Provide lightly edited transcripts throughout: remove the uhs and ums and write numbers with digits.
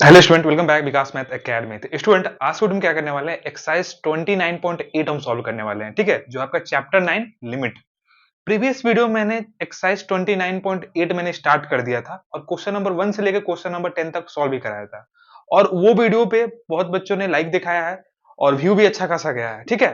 Hello student, welcome back विकास math academy. तो student, आज के वीडियो में क्या करने वाले हैं, एक्सरसाइज 29.8 हम सॉल्व करने वाले हैं। ठीक है, जो आपका चैप्टर 9 लिमिट। प्रीवियस वीडियो मैंने एक्सरसाइज 29.8 मैंने स्टार्ट कर दिया था और क्वेश्चन नंबर 1 से लेकर क्वेश्चन नंबर 10 तक सॉल्व भी कराया था। और वो वीडियो पे बहुत बच्चों ने लाइक दिखाया है और व्यू भी अच्छा खासा गया है। ठीक है,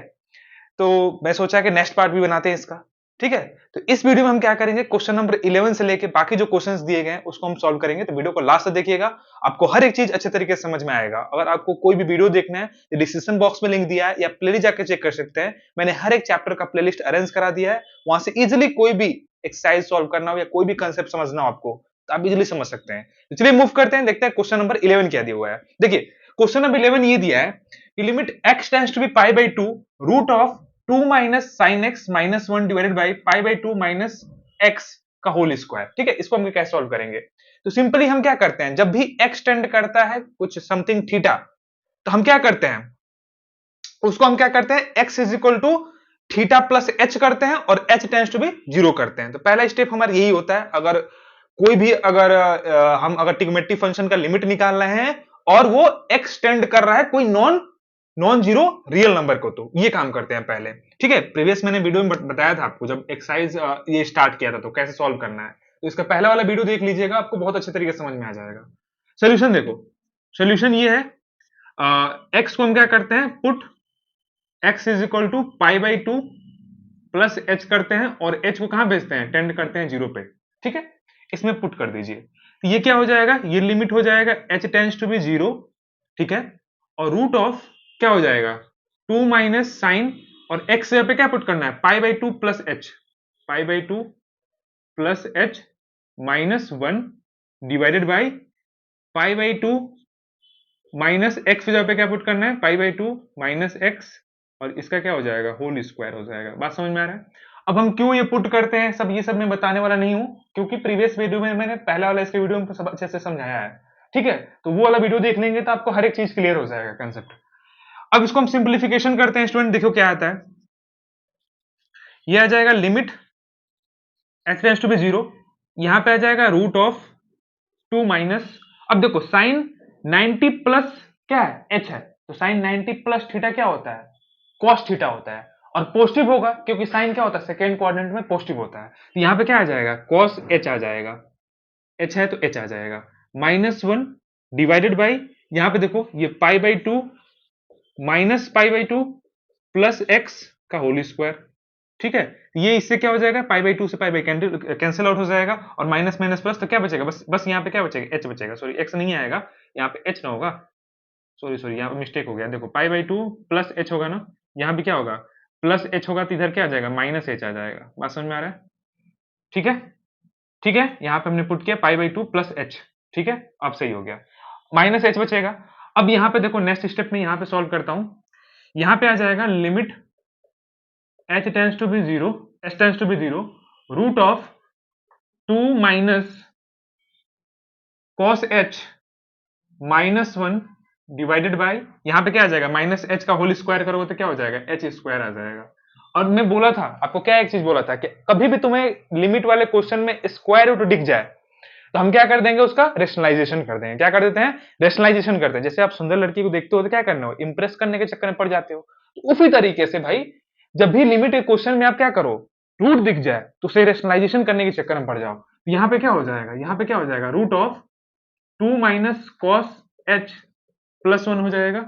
तो मैं सोचा कि नेक्स्ट पार्ट भी बनाते हैं इसका। ठीक है, तो इस वीडियो में हम क्या करेंगे, क्वेश्चन नंबर 11 से लेके बाकी जो क्वेश्चंस दिए गए हैं उसको हम सॉल्व करेंगे। तो वीडियो को लास्ट तक देखिएगा, आपको हर एक चीज अच्छे तरीके से समझ में आएगा। अगर आपको कोई भी वीडियो देखना है, डिस्क्रिप्शन बॉक्स में लिंक दिया है या प्लेलिस्ट जाकर चेक कर सकते हैं। मैंने हर एक चैप्टर का प्लेलिस्ट अरेंज करा दिया है, वहां से इजिली कोई भी एक्सरसाइज सॉल्व करना हो या कोई भी कंसेप्ट समझना हो आपको, तो आप इजिली समझ सकते हैं। तो चलिए मूव करते हैं, देखते हैं क्वेश्चन नंबर 11 क्या दिया हुआ है। देखिए, क्वेश्चन नंबर 11 ये दिया है कि limit x tends to be pi by 2 root of 2 minus sine x minus 1 divided by pi by 2 minus x का होल स्क्वायर। ठीक है, इसको हम कैसे सॉल्व करेंगे? तो सिंपली हम क्या करते हैं, जब भी x टेंड करता है कुछ समथिंग थीटा, तो हम क्या करते हैं, उसको हम क्या करते हैं, x is equal to theta plus h करते हैं और h टेंड्स टू बी 0 करते हैं। तो पहला स्टेप हमारा यही होता है। अगर कोई भी अगर हम अगर ट्रिग्नोमेट्री फंक्शन का लिमिट निकाल रहे हैं और वो x टेंड कर रहा है कोई non non zero real number को, तो ये काम करते हैं पहले। ठीक है, प्रीवियस मैंने वीडियो में बताया था आपको, जब एक्सरसाइज ये स्टार्ट किया था तो कैसे सॉल्व करना है। तो इसका पहला वाला वीडियो देख लीजिएगा, आपको बहुत अच्छे तरीके से समझ में आ जाएगा। सोल्यूशन देखो, सोल्यूशन ये है, एक्स को हम क्या करते हैं, put x is equal to pi by 2 plus h करते हैं और h को कहां भेजते हैं, टेंड करते हैं 0 पे। ठीक है, इसमें पुट कर दीजिए। तो ये क्या हो जाएगा, ये लिमिट हो जाएगा h टेंड्स टू बी 0। ठीक है, और रूट ऑफ क्या हो जाएगा, 2 माइनस साइन, और x पे क्या पुट करना है, pi by 2 plus H, pi by 2 plus H minus 1 divided by pi by 2 minus x पे क्या पुट करना है, पाई बाई 2 माइनस एक्स, और इसका क्या हो जाएगा, होल स्क्वायर हो जाएगा। बात समझ में आ रहा है? अब हम क्यों ये पुट करते हैं, सब ये सब मैं बताने वाला नहीं हूं, क्योंकि प्रीवियस वीडियो में मैंने पहला वाला इसके वीडियो में सब अच्छे से समझाया है। ठीक है, तो वो वाला वीडियो देख लेंगे तो आपको हर एक चीज क्लियर हो जाएगा कंसेप्ट। अब इसको हम सिंप्लीफिकेशन करते हैं स्टूडेंट, देखो क्या आता है। ये आ जाएगा limit x tends to be 0, यहां पे आ जाएगा रूट ऑफ 2 माइनस, अब देखो साइन 90 प्लस क्या है, h है, तो साइन 90 प्लस थीटा क्या होता है, cos थीटा होता है, और पॉजिटिव होगा क्योंकि साइन क्या होता है, सेकेंड क्वाड्रेंट में पॉजिटिव होता है। तो यहां पे क्या आ जाएगा, cos h आ जाएगा, h है तो h आ जाएगा, माइनस 1 डिवाइडेड बाई, यहां पे देखो ये पाई by 2 minus pi by 2 plus x का होल स्क्वायर। ठीक है, ये इससे क्या हो जाएगा, पाई बाई 2 से पाई बाई कैंसिल आउट हो जाएगा, और माइनस माइनस प्लस, तो क्या बचेगा, बस बस यहाँ पे क्या बचेगा, एच बचेगा, सॉरी एक्स नहीं आएगा, यहाँ पे एच ना होगा, सॉरी सॉरी यहाँ पे मिस्टेक हो गया। देखो पाई बाई 2 प्लस एच होगा ना, यहाँ भी क्या होगा, प्लस एच होगा, तो इधर क्या आ जाएगा, माइनस एच आ जाएगा। बात समझ में आ रहा है? ठीक है, ठीक है, यहाँ पे हमने पुट किया पाई बाई 2 प्लस एच। ठीक है, अब सही हो गया, माइनस एच बचेगा। अब यहाँ पे देखो नेक्स्ट स्टेप में यहाँ पे सॉल्व करता हूं, यहाँ पे आ जाएगा limit h tends to be 0, h tends to be 0 root of 2 minus cos h minus 1 divided by, यहां पे क्या आ जाएगा, माइनस h का होल स्क्वायर करोगे तो क्या हो जाएगा, h स्क्वायर आ जाएगा। और मैं बोला था आपको, क्या एक चीज बोला था कि कभी भी तुम्हें लिमिट वाले क्वेश्चन में स्क्वायर रूट दिख जाए तो हम क्या कर देंगे, उसका रेशनलाइजेशन कर देंगे। क्या कर देते हैं, रेशनलाइजेशन करते हैं। जैसे आप सुंदर लड़की को देखते हो तो क्या करना हो, इंप्रेस करने के चक्कर में पड़ जाते हो, तो उसी तरीके से भाई जब भी लिमिट के क्वेश्चन में आप क्या करो, रूट दिख जाए तो उसे रेशनलाइजेशन करने के चक्कर में पड़ जाओ। तो यहाँ पे क्या हो जाएगा, यहाँ पे क्या हो जाएगा, root of 2 minus cos h plus 1 हो जाएगा,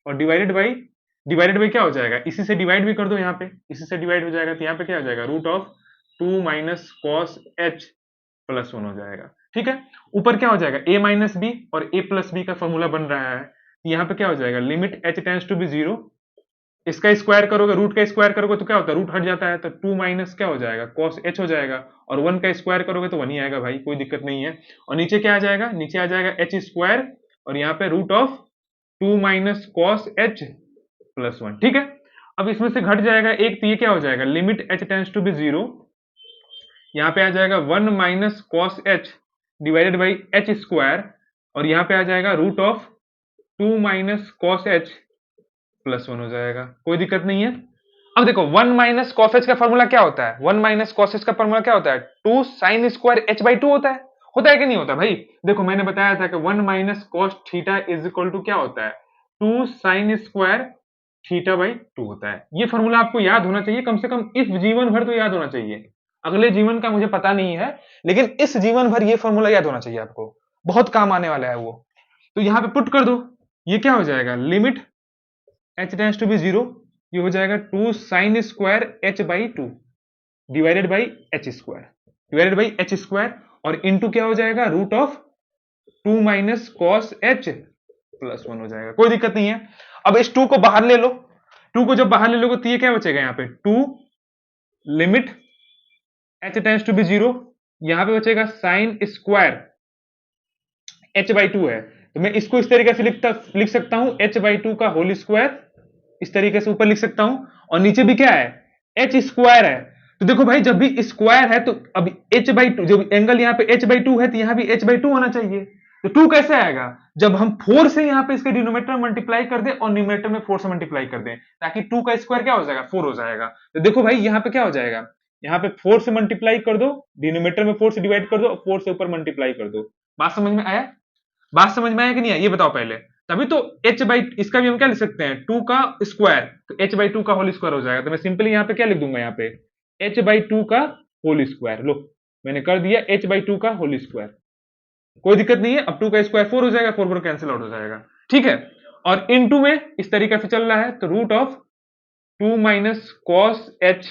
और डिवाइडेड बाई क्या हो जाएगा, इसी से डिवाइड भी कर दो, यहाँ पे इसी से डिवाइड हो जाएगा, तो यहाँ पे क्या हो जाएगा, root of 2 minus cos h plus 1 हो जाएगा। ठीक है, ऊपर क्या हो जाएगा, a माइनस बी, और a प्लस बी का फॉर्मूला बन रहा है। यहाँ पे क्या हो जाएगा, limit h tends to be 0, इसका स्क्वायर करोगे, रूट का स्क्वायर करोगे तो क्या होता है, रूट हट जाता है, तो 2 माइनस क्या हो जाएगा, cos h हो जाएगा, और 1 का स्क्वायर करोगे तो 1 ही आएगा भाई, कोई दिक्कत नहीं है। और नीचे क्या आ जाएगा, नीचे आ जाएगा h स्क्वायर, और यहाँ पे root of 2 minus cos h plus 1। ठीक है, अब इसमें से घट जाएगा एक, तो ये क्या हो जाएगा, limit h tends to be 0, यहाँ पे आ जाएगा 1 minus cos h divided by h square, और यहाँ पे आ जाएगा root of 2 minus cos h plus 1 हो जाएगा, कोई दिक्कत नहीं है। अब देखो 1 माइनस cos h का फॉर्मूला क्या होता है, 1 माइनस cos h का फॉर्मूला क्या होता है, 2 साइन स्क्वायर h बाई 2 होता है, होता है कि नहीं होता भाई? देखो मैंने बताया था कि 1 minus cos theta is equal to क्या होता है, 2 साइन स्क्वायर थीटा बाई 2 होता है। ये फॉर्मूला आपको याद होना चाहिए, कम से कम इस जीवन भर तो याद होना चाहिए। अगले जीवन का मुझे पता नहीं है, लेकिन इस जीवन भर ये फॉर्मूला याद होना चाहिए आपको, बहुत काम आने वाला है वो। तो यहाँ पे पुट कर दो, ये क्या हो जाएगा, limit h tends to be 0, ये हो जाएगा 2 sine square h by 2 divided by h square, divided by h square, और इंटू क्या हो जाएगा, root of 2 minus cos h plus 1 हो जाएगा। कोई दिक्कत नहीं है। अब इस 2 को बाहर ले लो, 2 को जब बाहर ले लोगे तो ये क्या बचेगा, यहाँ पे 2 limit h tends to be 0, यहां पे बचेगा साइन स्क्वायर h बाई 2 है, तो मैं इसको इस तरीके से लिख सकता हूं h बाई 2 का होल स्क्वायर, इस तरीके से ऊपर लिख सकता हूं, और नीचे भी क्या है, h स्क्वायर है। तो देखो भाई जब भी स्क्वायर है तो अब h बाई 2, जब एंगल यहाँ पे h बाई 2 है तो यहाँ भी h बाई 2 होना चाहिए। तो 2 कैसे आएगा, जब हम 4 से यहाँ पे इसके डिनोमिनेटर में मल्टीप्लाई कर दें और न्यूमरेटर में 4 से मल्टीप्लाई कर दें, ताकि 2 का स्क्वायर क्या हो जाएगा, 4 हो जाएगा। तो देखो भाई यहाँ पे क्या हो जाएगा, यहाँ पे 4 से मल्टीप्लाई कर दो, डिनोमिनेटर में 4 से डिवाइड कर दो और 4 से ऊपर मल्टीप्लाई कर दो। बात समझ में आया, बात समझ में आया कि नहीं आया, ये बताओ पहले। तभी तो h बाई, इसका भी हम क्या लिख सकते हैं, 2 का स्क्वायर, तो h बाई 2 का होल स्क्वायर हो जाएगा। तो मैं सिंपली यहाँ पे क्या लिख दूंगा, यहाँ पे h बाई 2 का होल स्क्वायर, लो मैंने कर दिया h बाई 2 का होल स्क्वायर। कोई दिक्कत नहीं है, अब 2 का स्क्वायर 4 हो जाएगा, 4 4 कैंसिल आउट हो जाएगा, ठीक है। और इनटू में इस तरीके से चल रहा है, तो root of 2 minus cos h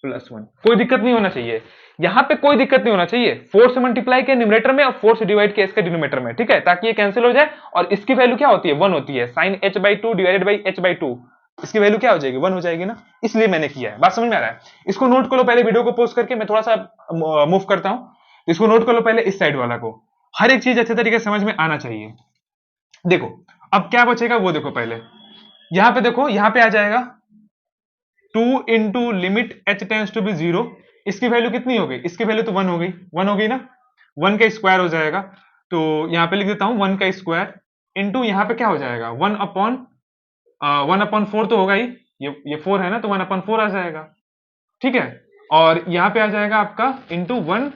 plus 1, कोई दिक्कत नहीं होना चाहिए, यहां पे कोई दिक्कत नहीं होना चाहिए। 4 से मल्टीप्लाई किया न्यूमरेटर में और 4 से डिवाइड किया इसके डिनोमिनेटर में, ठीक है, ताकि ये कैंसिल हो जाए, और इसकी वैल्यू क्या होती है, 1 होती है, sine h by 2 divided by h by 2, इसकी वैल्यू क्या हो जाएगी, 1 हो जाएगी ना, इसलिए मैंने किया है। बात समझ में आ रहा है, इसको नोट कर लो पहले, वीडियो को पोस्ट करके मैं थोड़ा सा मूव करता हूं, इसको नोट कर लो पहले, इस साइड वाला को, हर एक चीज अच्छे तरीके से समझ में आना चाहिए। देखो अब क्या बचेगा वो देखो, पहले यहां पे देखो, यहां पे आ जाएगा 2 into limit h tends to be 0, इसकी वैल्यू कितनी हो गई, इसकी वैल्यू तो 1 हो गई, 1 हो गई ना, 1 का स्क्वायर हो जाएगा, तो यहां पे लिख देता हूं 1 का स्क्वायर इंटू यहां पे क्या हो जाएगा, 1/4 तो होगा ही, ये 4 है ना, तो 1/4 आ जाएगा, ठीक है। और यहां पे आ जाएगा आपका into 1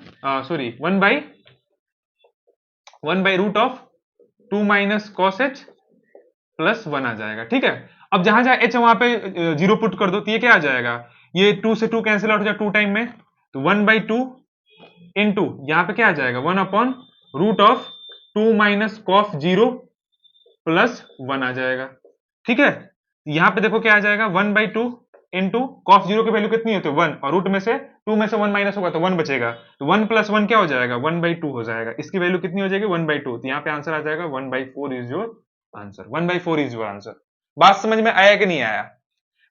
by root of 2 minus cos h plus 1 आ जाएगा, ठीक है। अब जहां जहां h वहां पे 0 पुट कर दो, तो ये क्या आ जाएगा, ये 2 से 2 कैंसिल आउट हो जाएगा 2 टाइम में, तो 1/2 इंटू यहां पे क्या आ जाएगा, 1/रूट ऑफ 2 माइनस कॉस 0 प्लस 1 आ जाएगा, ठीक है। यहां पे देखो क्या आ जाएगा, 1/2 इंटू कॉस 0 की वैल्यू कितनी होती है, 1, और रूट में से 2 में से 1 माइनस होगा तो 1 बचेगा, तो 1 प्लस 1 क्या हो जाएगा, 1/2 हो जाएगा, इसकी वैल्यू कितनी हो जाएगी, 1/2, तो यहाँ पे आंसर आ जाएगा 1/4 is your answer, 1/4 is your answer. बात समझ में आया कि नहीं आया,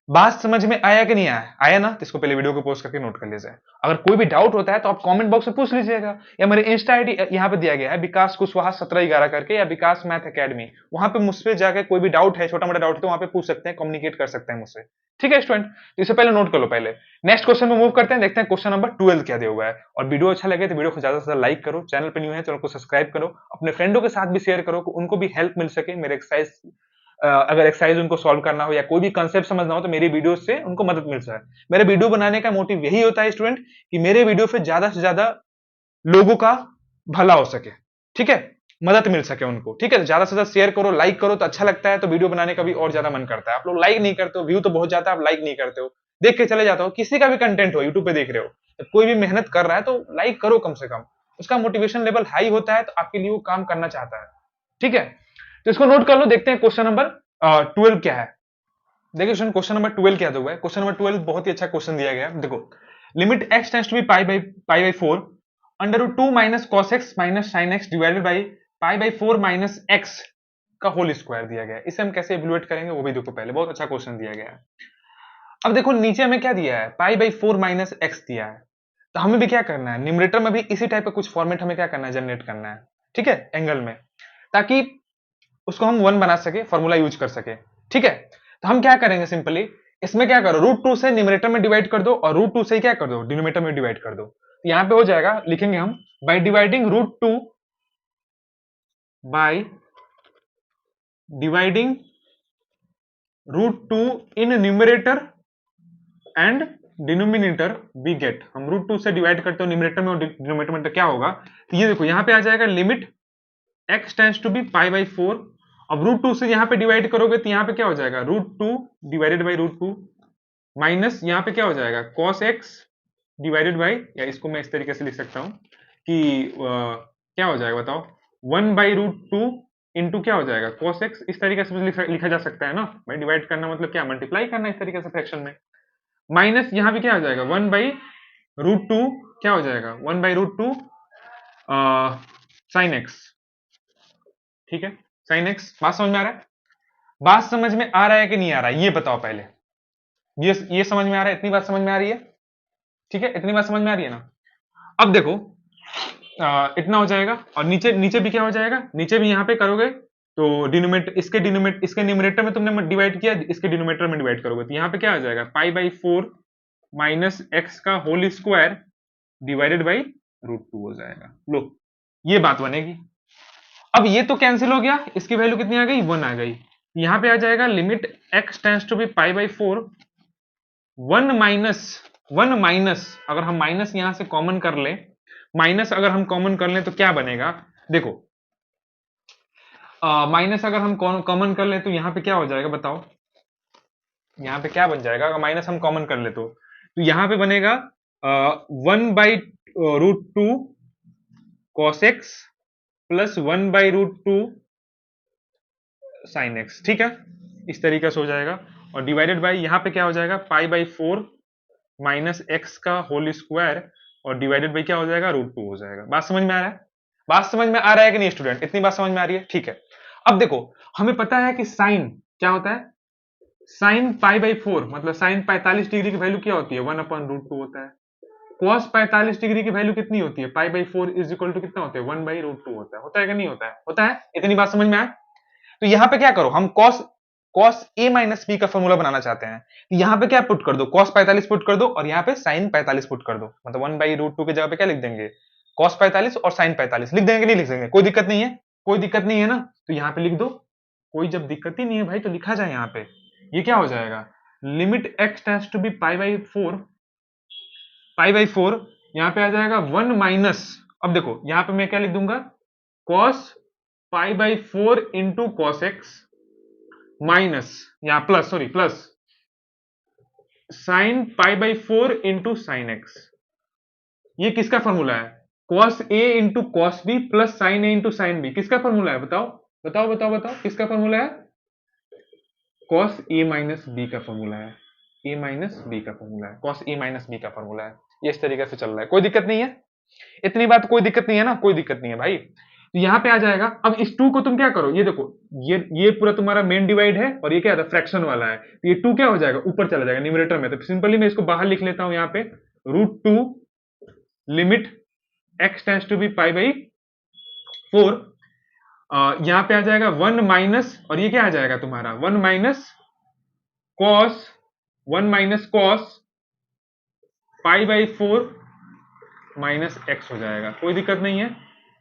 बात समझ में आया कि नहीं आया, आया ना, तो इसको पहले वीडियो को पोस्ट करके नोट कर लीजिए। अगर कोई भी डाउट होता है तो आप कमेंट बॉक्स में पूछ लीजिएगा, या मेरे इंस्टा आईडी यहाँ पे दिया गया है, विकास कुशवाहा 1711 करके, या विकास मैथ एकेडमी, वहां पे मुझसे जाकर कोई भी डाउट है, छोटा मोटा डाउट है, तो वहां पे पूछ सकते हैं, कम्युनिकेट कर सकते हैं मुझसे, ठीक है स्टूडेंट। तो इसे पहले नोट कर लो, पहले नेक्स्ट क्वेश्चन में मूव करते हैं, देखते हैं क्वेश्चन नंबर 12 क्या दिया हुआ है। और वीडियो अच्छा लगे तो वीडियो को ज्यादा से ज्यादा लाइक करो, चैनल पर न्यू है चैनल को सब्सक्राइब करो, अपने फ्रेंडों के साथ भी शेयर करो, उनको भी हेल्प मिल सके, मेरे एक्सरसाइज अगर एक्सरसाइज उनको सॉल्व करना हो या कोई भी कंसेप्ट समझना हो, तो मेरी वीडियो से उनको मदद मिल जाए। मेरे वीडियो बनाने का मोटिव यही होता है स्टूडेंट, कि मेरे वीडियो से ज्यादा लोगों का भला हो सके, ठीक है, मदद मिल सके उनको, ठीक है। ज्यादा से ज्यादा शेयर करो, लाइक करो, तो अच्छा लगता है, तो वीडियो बनाने का भी और ज्यादा मन करता है। आप लोग लाइक नहीं करते हो, व्यू तो बहुत जाता है, आप लाइक नहीं करते हो, देख के चले जाते हो। किसी का भी कंटेंट हो, यूट्यूब पे देख रहे हो, तो कोई भी मेहनत कर रहा है तो लाइक करो कम से कम, उसका मोटिवेशन लेवल हाई होता है, तो आपके लिए वो काम करना चाहता है, ठीक है। तो इसको नोट कर लो, देखते हैं क्वेश्चन नंबर 12 क्या है। देखिए क्वेश्चन नंबर 12 क्या हुआ है, क्वेश्चन नंबर 12 बहुत ही अच्छा क्वेश्चन दिया गया है। देखो, limit x tends to be pi by 4 under root 2 minus cos x minus sine x divided by pi by 4 minus x का होल स्क्वायर दिया गया है। इसे हम कैसे इवैल्यूएट करेंगे वो भी देखो, पहले बहुत अच्छा क्वेश्चन दिया गया है। अब देखो नीचे हमें क्या दिया है, पाई बाई 4 माइनस एक्स दिया है, तो हमें भी क्या करना है, न्यूमरेटर में भी इसी टाइप का कुछ फॉर्मेट हमें क्या करना है, जनरेट करना है, ठीक है, एंगल में, ताकि उसको हम 1 बना सके, फॉर्मूला यूज कर सके, ठीक है। तो हम क्या करेंगे, सिंपली इसमें क्या करो, रूट 2 से न्यूमरेटर में डिवाइड कर दो, और रूट 2 से क्या कर दो, डिनोमिनेटर में डिवाइड कर दो। तो यहां पे हो जाएगा, लिखेंगे हम by dividing root 2 by dividing root 2 in numerator and denominator we get, हम रूट टू से डिवाइड करते हो न्यूमरेटर में और डिनोमिनेटर में, तो क्या होगा, तो ये देखो यहाँ पे आ जाएगा limit x tends to be pi by 4। अब रूट टू से यहाँ पे डिवाइड करोगे तो यहाँ पे क्या हो जाएगा, root two divided by root two, minus यहाँ पे क्या हो जाएगा cos x डिवाइडेड बाई, या इसको मैं इस तरीके से लिख सकता हूँ कि क्या हो जाएगा बताओ, 1/√2 इंटू क्या हो जाएगा cos x, इस तरीके से लिखा जा सकता है ना भाई, डिवाइड करना मतलब क्या, मल्टीप्लाई करना इस तरीके से फ्रैक्शन में, माइनस यहाँ पे क्या हो जाएगा 1/√2, क्या हो जाएगा 1/√2 साइन एक्स। ठीक है, साइन एक्स, बात समझ में आ रहा है, बात समझ में आ रहा है कि नहीं आ रहा है, ये बताओ पहले, ये समझ में आ रहा है, इतनी बात समझ में आ रही है, ठीक है, इतनी बात समझ में आ रही है ना। अब देखो इतना हो जाएगा, और नीचे नीचे भी क्या हो जाएगा, नीचे भी यहाँ पे करोगे तो डिनोमिनेटर, इसके न्यूमरेटर में तुमने डिवाइड किया, इसके डिनोमिनेटर में डिवाइड करोगे तो यहाँ पे क्या हो जाएगा पाई बाई 4 माइनस एक्स का होल स्क्वायर डिवाइडेड बाई √2 हो जाएगा। लो ये बात बनेगी। अब ये तो कैंसिल हो गया, इसकी वैल्यू कितनी आ गई 1 आ गई, यहाँ पे आ जाएगा limit x tends to be pi by 4, 1 minus अगर हम माइनस यहां से कॉमन कर ले, माइनस अगर हम कॉमन कर ले तो क्या बनेगा, देखो माइनस अगर हम कॉमन कर ले तो यहाँ पे क्या हो जाएगा बताओ, यहाँ पे क्या बन जाएगा अगर माइनस हम कॉमन कर ले तो यहाँ पे बनेगा 1/√2 cos x plus 1/√2 sin x, ठीक है, इस तरीके से हो जाएगा, और डिवाइडेड बाई यहाँ पे क्या हो जाएगा पाई बाई 4 माइनस एक्स का होल स्क्वायर, और डिवाइडेड बाई क्या हो जाएगा √2 हो जाएगा। बात समझ में आ रहा है, बात समझ में आ रहा है कि नहीं स्टूडेंट, इतनी बात समझ में आ रही है, ठीक है। अब देखो हमें पता है कि साइन क्या होता है, साइन पाई बाई 4 मतलब साइन 45 डिग्री की वैल्यू क्या होती है 1/√2 होता है, cos 45 डिग्री की वैल्यू कितनी होती है pi by 4 is equal to कितना होता है 1/√2 होता है कि नहीं होता है, होता है, इतनी बात समझ में आए। तो यहाँ पे क्या करो, हम cos a माइनस बी का फॉर्मूला बनाना चाहते हैं, तो यहाँ पे क्या पुट कर दो cos 45 पुट कर दो, और यहाँ पे sin 45 पुट कर दो, मतलब 1/√2 की जगह पे क्या लिख देंगे cos 45 और sin 45 लिख देंगे, नहीं लिख देंगे, कोई दिक्कत नहीं है, कोई दिक्कत नहीं है ना, तो यहाँ पे लिख दो, कोई जब दिक्कत ही नहीं है भाई तो लिखा जाए यहाँ पे, ये क्या हो जाएगा limit x tends to be pi by 4 यहाँ पे आ जाएगा 1 माइनस, अब देखो यहाँ पे मैं क्या लिख दूंगा cos pi by 4 into cos x minus या plus sine pi by 4 into sine x, ये किसका फॉर्मूला है cos a into cos b plus sine a into sine b, किसका फॉर्मूला है बताओ बताओ बताओ बताओ, किसका फॉर्मूला है cos a माइनस बी का फॉर्मूला है, a माइनस बी का फॉर्मूला है, cos a माइनस बी का फॉर्मूला है, ये इस तरीके से चल रहा है, कोई दिक्कत नहीं है, इतनी बात कोई दिक्कत नहीं है ना, कोई दिक्कत नहीं है भाई। तो यहाँ पे आ जाएगा, अब इस 2 को तुम क्या करो, ये देखो ये पूरा तुम्हारा मेन डिवाइड है, और ये क्या है फ्रैक्शन वाला है, तो ये 2 क्या हो जाएगा ऊपर चला जाएगा न्यूमरेटर में, तो सिंपली मैं इसको बाहर लिख लेता हूं यहाँ पे √2 limit x tends to be pi by 4, यहाँ पे आ जाएगा 1 माइनस, और ये क्या आ जाएगा तुम्हारा 1 minus cos pi by 4 minus x हो जाएगा, कोई दिक्कत नहीं है,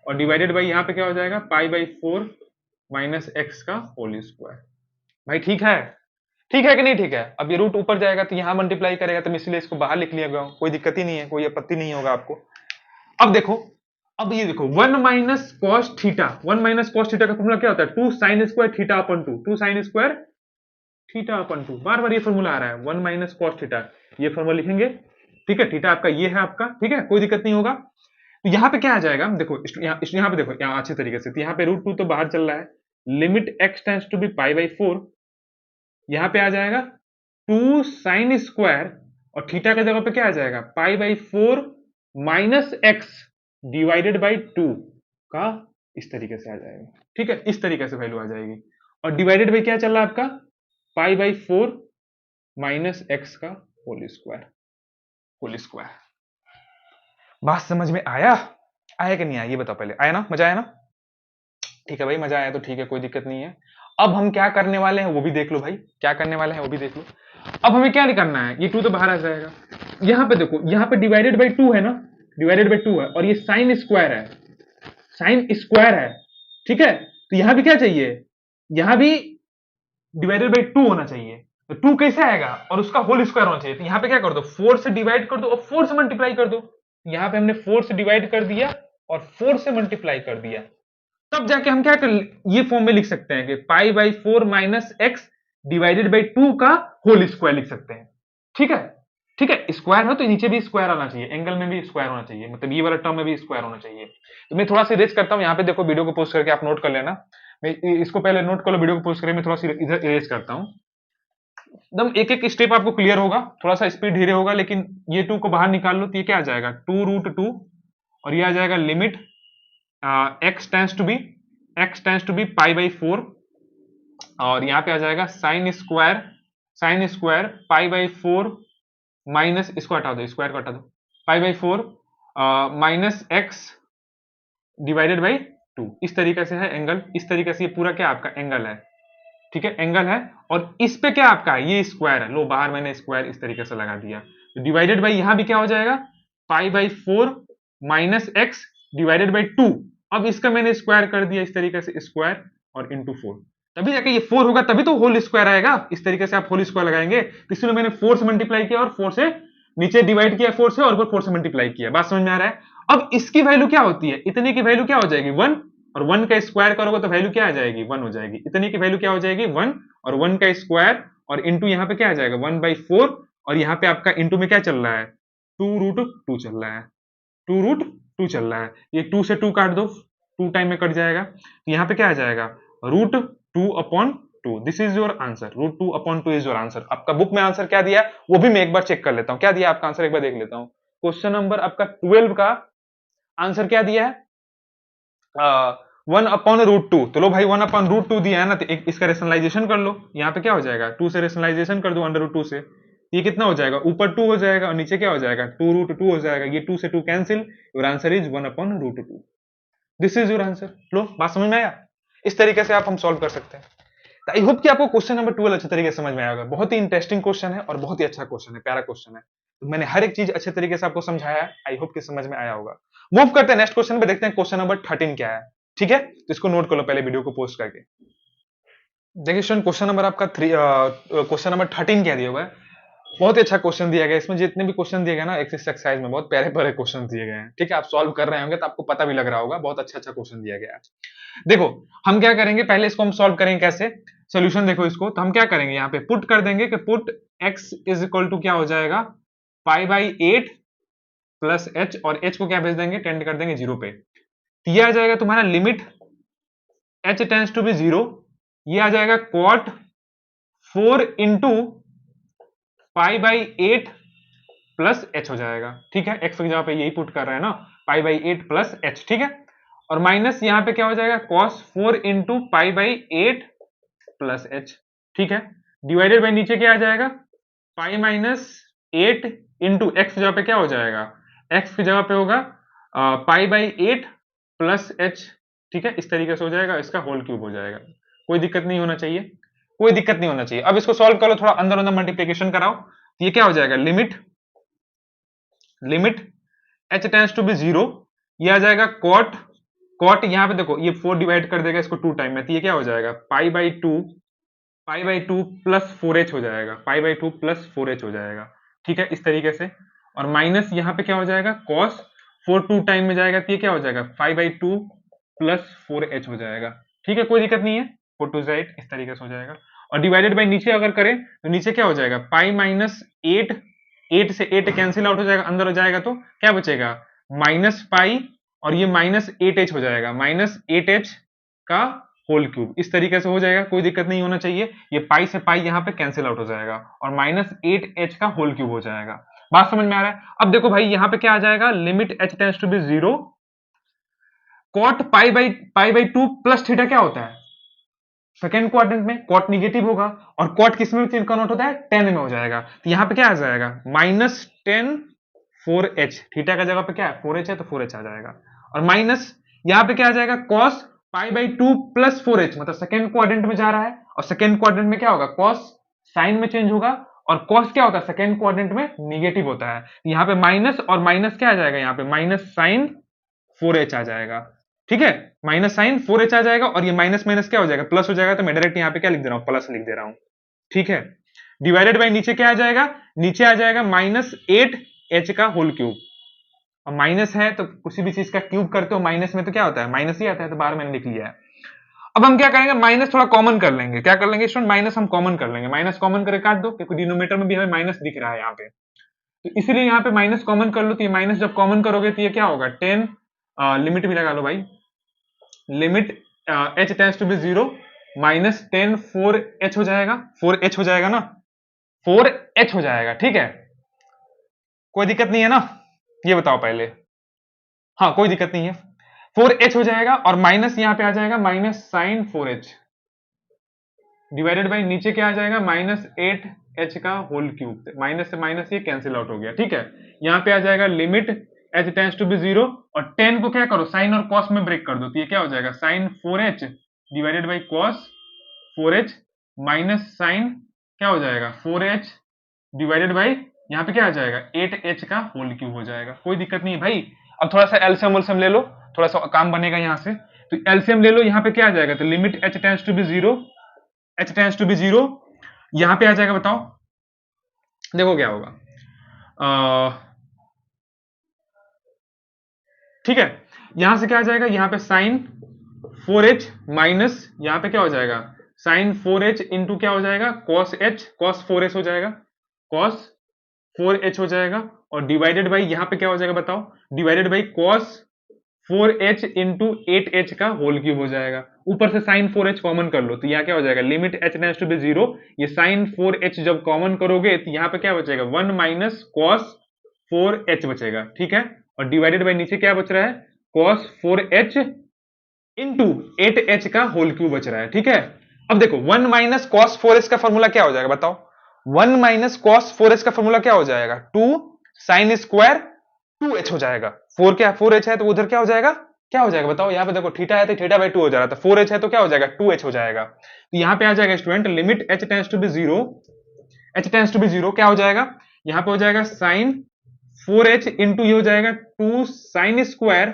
और डिवाइडेड बाई यहाँ पे क्या हो जाएगा पाई बाई 4 माइनस एक्स का होल स्क्वायर। भाई ठीक है कि नहीं, ठीक है। अब ये रूट ऊपर जाएगा तो यहाँ मल्टीप्लाई करेगा, तो इसलिए इसको बाहर लिख लिया गया, कोई दिक्कत ही नहीं है, कोई आपत्ति नहीं होगा आपको। अब देखो, अब ये देखो 1 minus cos theta, 1 minus cos theta का फॉर्मूला क्या होता है 2 साइन स्क्वायर थीटा अपन 2 साइन स्क्वायर थीटा अपन 2, बार बार ये फॉर्मूला आ रहा है 1 माइनस कॉस थीटा, ये फॉर्मूला लिखेंगे, ठीक है, थीटा आपका ये है आपका, ठीक है, कोई दिक्कत नहीं होगा। तो यहाँ पे क्या आ जाएगा देखो, यहाँ पे देखो, यहाँ अच्छे तरीके से, तो यहाँ पे √2 तो बाहर चल रहा है, limit x tends to be pi by 4, यहाँ पे आ जाएगा 2 साइन स्क्वायर, और थीटा की जगह पे क्या आ जाएगा पाई by 4 minus x divided by 2 का, इस तरीके से आ जाएगा, ठीक है, इस तरीके से वैल्यू आ जाएगी, और डिवाइडेड बाई क्या चल रहा है आपका पाई बाई 4 माइनस एक्स का होल स्क्वायर। बात समझ में आया कि नहीं आया, ये बताओ पहले, आया ना, मजा आया ना, ठीक है भाई, मजा आया तो ठीक है, कोई दिक्कत नहीं है। अब हम क्या करने वाले हैं वो भी देख लो भाई, क्या करने वाले हैं वो भी देख लो। अब हमें क्या करना है, ये 2 तो बाहर आ जाएगा, यहाँ पे देखो, यहाँ पे डिवाइडेड बाई 2 है ना, डिवाइडेड बाई 2 है, और ये साइन स्क्वायर है, ठीक है, तो यहाँ भी क्या चाहिए, यहाँ भी डिवाइडेड बाई 2 होना चाहिए, तो 2 कैसे आएगा, और उसका होल स्क्वायर होना चाहिए। तो यहाँ पे क्या कर दो, 4 से डिवाइड कर दो और 4 से मल्टीप्लाई कर दो। यहाँ पे हमने 4 से डिवाइड कर दिया और 4 से मल्टीप्लाई कर दिया, तब जाके हम क्या कर ये फॉर्म में लिख सकते हैं कि पाई by 4 minus x divided by 2 का होल स्क्वायर लिख सकते हैं। ठीक है, ठीक है, स्क्वायर हो तो नीचे भी स्क्वायर आना चाहिए, एंगल में भी स्क्वायर होना चाहिए, मतलब ये वाला टर्म में भी स्क्वायर होना चाहिए। तो मैं थोड़ा सा इरेज करता हूँ, यहाँ पे देखो वीडियो को पोस्ट करके आप नोट कर लेना। मैं इसको पहले नोट कर लो, वीडियो को पोस्ट करके मैं थोड़ा सा इधर इरेज करता हूँ। एकदम एक एक स्टेप आपको क्लियर होगा, थोड़ा सा स्पीड धीरे होगा, लेकिन ये 2 को बाहर निकाल लो तो ये क्या आ जाएगा 2√2, और ये आ जाएगा limit x tends to be pi by 4, और यहाँ पे आ जाएगा sine square pi by 4 minus, इसको हटा दो, स्क्वायर को हटा दो, pi by 4 minus x divided by 2। इस तरीके से है एंगल, इस तरीके से ये पूरा क्या आपका एंगल है। ठीक है, एंगल है, और इस पे क्या आपका है, ये स्क्वायर है, लो बाहर मैंने स्क्वायर इस तरीके से लगा दिया। तो डिवाइडेड बाई यहां भी क्या हो जाएगा पाई by 4 minus x divided by 2। अब इसका मैंने स्क्वायर कर दिया इस तरीके से, स्क्वायर और इंटू 4, तभी जाके ये 4 होगा, तभी तो होल स्क्वायर आएगा। इस तरीके से आप होल स्क्वायर लगाएंगे, तो इसलिए मैंने 4 से मल्टीप्लाई किया और 4 से नीचे डिवाइड किया 4 से, और ऊपर 4 से मल्टीप्लाई किया। बात समझ में आ रहा है। अब इसकी वैल्यू क्या होती है, इतने की वैल्यू क्या हो जाएगी 1, और 1 का स्क्वायर करोगे तो वैल्यू क्या आ जाएगी 1 हो जाएगी। इतने की वैल्यू क्या हो जाएगी 1, और 1 का स्क्वायर और इंटू यहाँ पे क्या आ जाएगा 1/4, और यहाँ पे आपका इंटू में क्या चल रहा है 2√2 चल रहा है, 2√2 चल रहा है। ये 2 से 2 काट दो, 2 टाइम में कट जाएगा, तो यहाँ पे क्या आ जाएगा √2/2। This is your answer, √2/2 is your answer. आपका बुक में आंसर क्या दिया वो भी मैं एक बार चेक कर लेता हूँ, क्या दिया आपका आंसर एक बार देख लेता हूँ। क्वेश्चन नंबर आपका 12 का आंसर क्या दिया है 1/√2। तो लो भाई 1/√2 दिया है ना, तो इसका रेशनलाइजेशन कर लो। यहाँ पे क्या हो जाएगा 2 से रेशनलाइजेशन कर दो √2 से, ये कितना हो जाएगा ऊपर 2 हो जाएगा और नीचे क्या हो जाएगा 2√2 हो जाएगा। ये 2 से 2 cancel, your answer is 1/√2। This is your answer. लो बात समझ में आया, इस तरीके से आप हम सॉल्व कर सकते हैं। आई होप कि आपको क्वेश्चन नंबर 12 अच्छे तरीके से समझ में आया होगा। बहुत ही इंटरेस्टिंग क्वेश्चन है और बहुत ही अच्छा क्वेश्चन है, प्यारा क्वेश्चन है। तो मैंने हर एक चीज अच्छे तरीके से आपको समझाया है, आई होप कि समझ में आया होगा। मूव करते हैं नेक्स्ट क्वेश्चन पे, देखते हैं क्वेश्चन नंबर 13 क्या है। ठीक है, तो इसको नोट कर लो पहले वीडियो को पोस्ट करके। देखिए स्टूडेंट, क्वेश्चन नंबर आपका क्वेश्चन नंबर 13 क्या दिया हुआ है। बहुत ही अच्छा क्वेश्चन दिया गया है। इसमें जितने भी क्वेश्चन दिए गए ना एक्सरसाइज में, बहुत प्यारे प्यारे क्वेश्चन दिए गए हैं। ठीक है, आप सॉल्व कर रहे होंगे तो आपको पता भी लग रहा होगा, बहुत अच्छा अच्छा क्वेश्चन दिया गया है। देखो हम क्या करेंगे, पहले इसको हम सॉल्व करेंगे कैसे, सोल्यूशन देखो इसको। तो हम क्या करेंगे, यहाँ पे पुट कर देंगे कि put x is equal to क्या हो जाएगा π/8 प्लस h, और h को क्या भेज देंगे टेंड कर देंगे 0 पे। तो ये आ जाएगा तुम्हारा limit h tends to be 0, ये आ जाएगा cot 4 इंटू π/8 प्लस h हो जाएगा। ठीक है, x की जगह पे यही पुट कर रहे हैं ना, π/8 प्लस h। ठीक है, और माइनस यहाँ पे क्या हो जाएगा cos 4 इंटू π/8 प्लस h। ठीक है, डिवाइडेड बाई नीचे क्या आ जाएगा π-8 इंटू एक्स की जगह पे क्या हो जाएगा, x की जगह पे होगा π/8 प्लस h। ठीक है, इस तरीके से हो जाएगा, इसका होल क्यूब हो जाएगा। कोई दिक्कत नहीं होना चाहिए, कोई दिक्कत नहीं होना चाहिए। अब इसको सॉल्व कर लो, थोड़ा अंदर अंदर मल्टीप्लीकेशन कराओ, तो ये क्या हो जाएगा limit h tends to be 0, ये आ जाएगा cot यहाँ पे देखो ये 4 डिवाइड कर देगा इसको 2 टाइम में, तो ये क्या हो जाएगा pi by two plus 4h हो जाएगा, पाई/2 प्लस 4h हो जाएगा। ठीक है, इस तरीके से, और माइनस यहाँ पे क्या हो जाएगा cos 4 2 टाइम में जाएगा, तो ये क्या हो जाएगा पाई/2 प्लस 4h हो जाएगा। ठीक है, कोई दिक्कत नहीं है, 4 2 8 इस तरीके से हो जाएगा। और डिवाइडेड बाई नीचे अगर करें तो नीचे क्या हो जाएगा π-8, 8 से 8 कैंसिल आउट हो जाएगा, अंदर हो जाएगा तो क्या बचेगा -π, और ये -8h हो जाएगा, -8h का होल क्यूब। इस तरीके से हो जाएगा, कोई दिक्कत नहीं होना चाहिए। ये पाई से पाई यहाँ पे कैंसिल आउट हो जाएगा और -8h का होल क्यूब हो जाएगा। बात समझ में आ रहा है। अब देखो भाई यहाँ पे क्या आ जाएगा limit h tends to be 0, cot pi plus theta क्या होता है सेकेंड क्वाड्रेंट में, cot निगेटिव होगा, और cot किस में कन्वर्ट होता है tan में हो जाएगा। तो यहाँ पे क्या आ जाएगा -tan 4h, थीटा का जगह पे क्या है 4h है तो 4h आ जाएगा, और माइनस यहाँ पे क्या आ जाएगा cos π/2 प्लस 4h, मतलब सेकेंड क्वाड्रेंट में जा रहा है, और सेकेंड क्वाड्रेंट में क्या होगा cos साइन में चेंज होगा, और cos क्या होता है सेकेंड क्वाड्रेंट में निगेटिव होता है। यहाँ पे माइनस और माइनस क्या आ जाएगा, यहाँ पे माइनस साइन 4h आ जाएगा। ठीक है, माइनस साइन 4h आ जाएगा, और ये माइनस माइनस क्या हो जाएगा प्लस हो जाएगा, तो मैं डायरेक्ट यहाँ पे क्या लिख दे रहा हूँ प्लस लिख दे रहा हूँ। ठीक है, डिवाइडेड बाई नीचे क्या आ जाएगा, नीचे आ जाएगा -8h का होल क्यूब। और माइनस है तो किसी भी चीज का क्यूब करते हो माइनस में तो क्या होता है, माइनस ही आता है, तो बाहर मैंने लिख लिया है। अब हम क्या करेंगे, माइनस थोड़ा कॉमन कर लेंगे। क्या कर लेंगे स्टूडेंट, माइनस हम कॉमन कर लेंगे। माइनस कॉमन करके काट दो, क्योंकि डिनोमिनेटर में भी हमें माइनस दिख रहा है यहाँ पे, तो इसलिए यहाँ पे माइनस कॉमन कर लो। तो ये माइनस जब कॉमन करोगे तो ये क्या होगा, 10, लिमिट भी लगा लो भाई, limit h tends to be 0 -10 4h हो जाएगा, 4h हो जाएगा ना, 4h हो जाएगा। ठीक है, कोई दिक्कत नहीं है ना, ये बताओ पहले। हाँ कोई दिक्कत नहीं है, 4h हो जाएगा और माइनस यहाँ पे आ जाएगा minus sign 4h divided by नीचे क्या आ जाएगा, -8h का होल क्यूब। माइनस से माइनस ये कैंसिल आउट हो गया। ठीक है, यहाँ पे आ जाएगा limit h tends to be 0 और 10 को क्या करो, साइन और कॉस में ब्रेक कर दो, तो ये क्या हो जाएगा, sine 4h divided by cos 4h minus sine क्या हो जाएगा, 4h डिवाइडेड बाई यहाँ पे क्या आ जाएगा, 8h का होल क्यूब हो जाएगा। कोई दिक्कत नहीं है भाई। अब थोड़ा सा एलसीएम वलसीएम ले लो, थोड़ा सा काम बनेगा यहाँ से। तो एलसीएम ले लो, यहाँ पे क्या आ जाएगा, तो limit h tends to be 0, h tends to be 0 यहाँ पे आ जाएगा। बताओ देखो क्या होगा, ठीक है, यहां से क्या आ जाएगा, यहाँ पे साइन 4h माइनस यहाँ पे क्या हो जाएगा, साइन 4h इंटू क्या हो जाएगा, कॉस h, कॉस 4h हो जाएगा, कॉस 4h हो जाएगा और डिवाइडेड बाई यहाँ पे क्या हो जाएगा बताओ, divided by cos 4h into 8h का होल क्यूब हो जाएगा। ऊपर से साइन 4h कॉमन कर लो, तो यहाँ क्या हो जाएगा, limit h tends to be 0, ये साइन 4h जब कॉमन करोगे तो यहाँ पे क्या बचेगा, 1 माइनस कॉस 4h बचेगा। ठीक है, और डिवाइडेड बाई नीचे क्या बच रहा है, कॉस 4h इंटू 8h का होल क्यूब बच रहा है। ठीक है, अब देखो 1 माइनस कॉस 4h का फॉर्मूला क्या हो जाएगा बताओ, 1 माइनस कॉस 4h का फॉर्मूला क्या हो जाएगा, 2 साइन स्क्वायर 2h हो जाएगा। 4 क्या, 4h है तो उधर क्या हो जाएगा, क्या हो जाएगा बताओ, यहाँ पे देखो थीटा है तो थीटा बाई 2 हो जा रहा था, 4h है तो क्या हो जाएगा, 2h हो जाएगा। तो यहाँ पे आ जाएगा student limit h tends to be 0, h tends to be 0 क्या हो जाएगा, यहाँ पे हो जाएगा साइन 4h इंटू ये हो जाएगा 2 साइन स्क्वायर,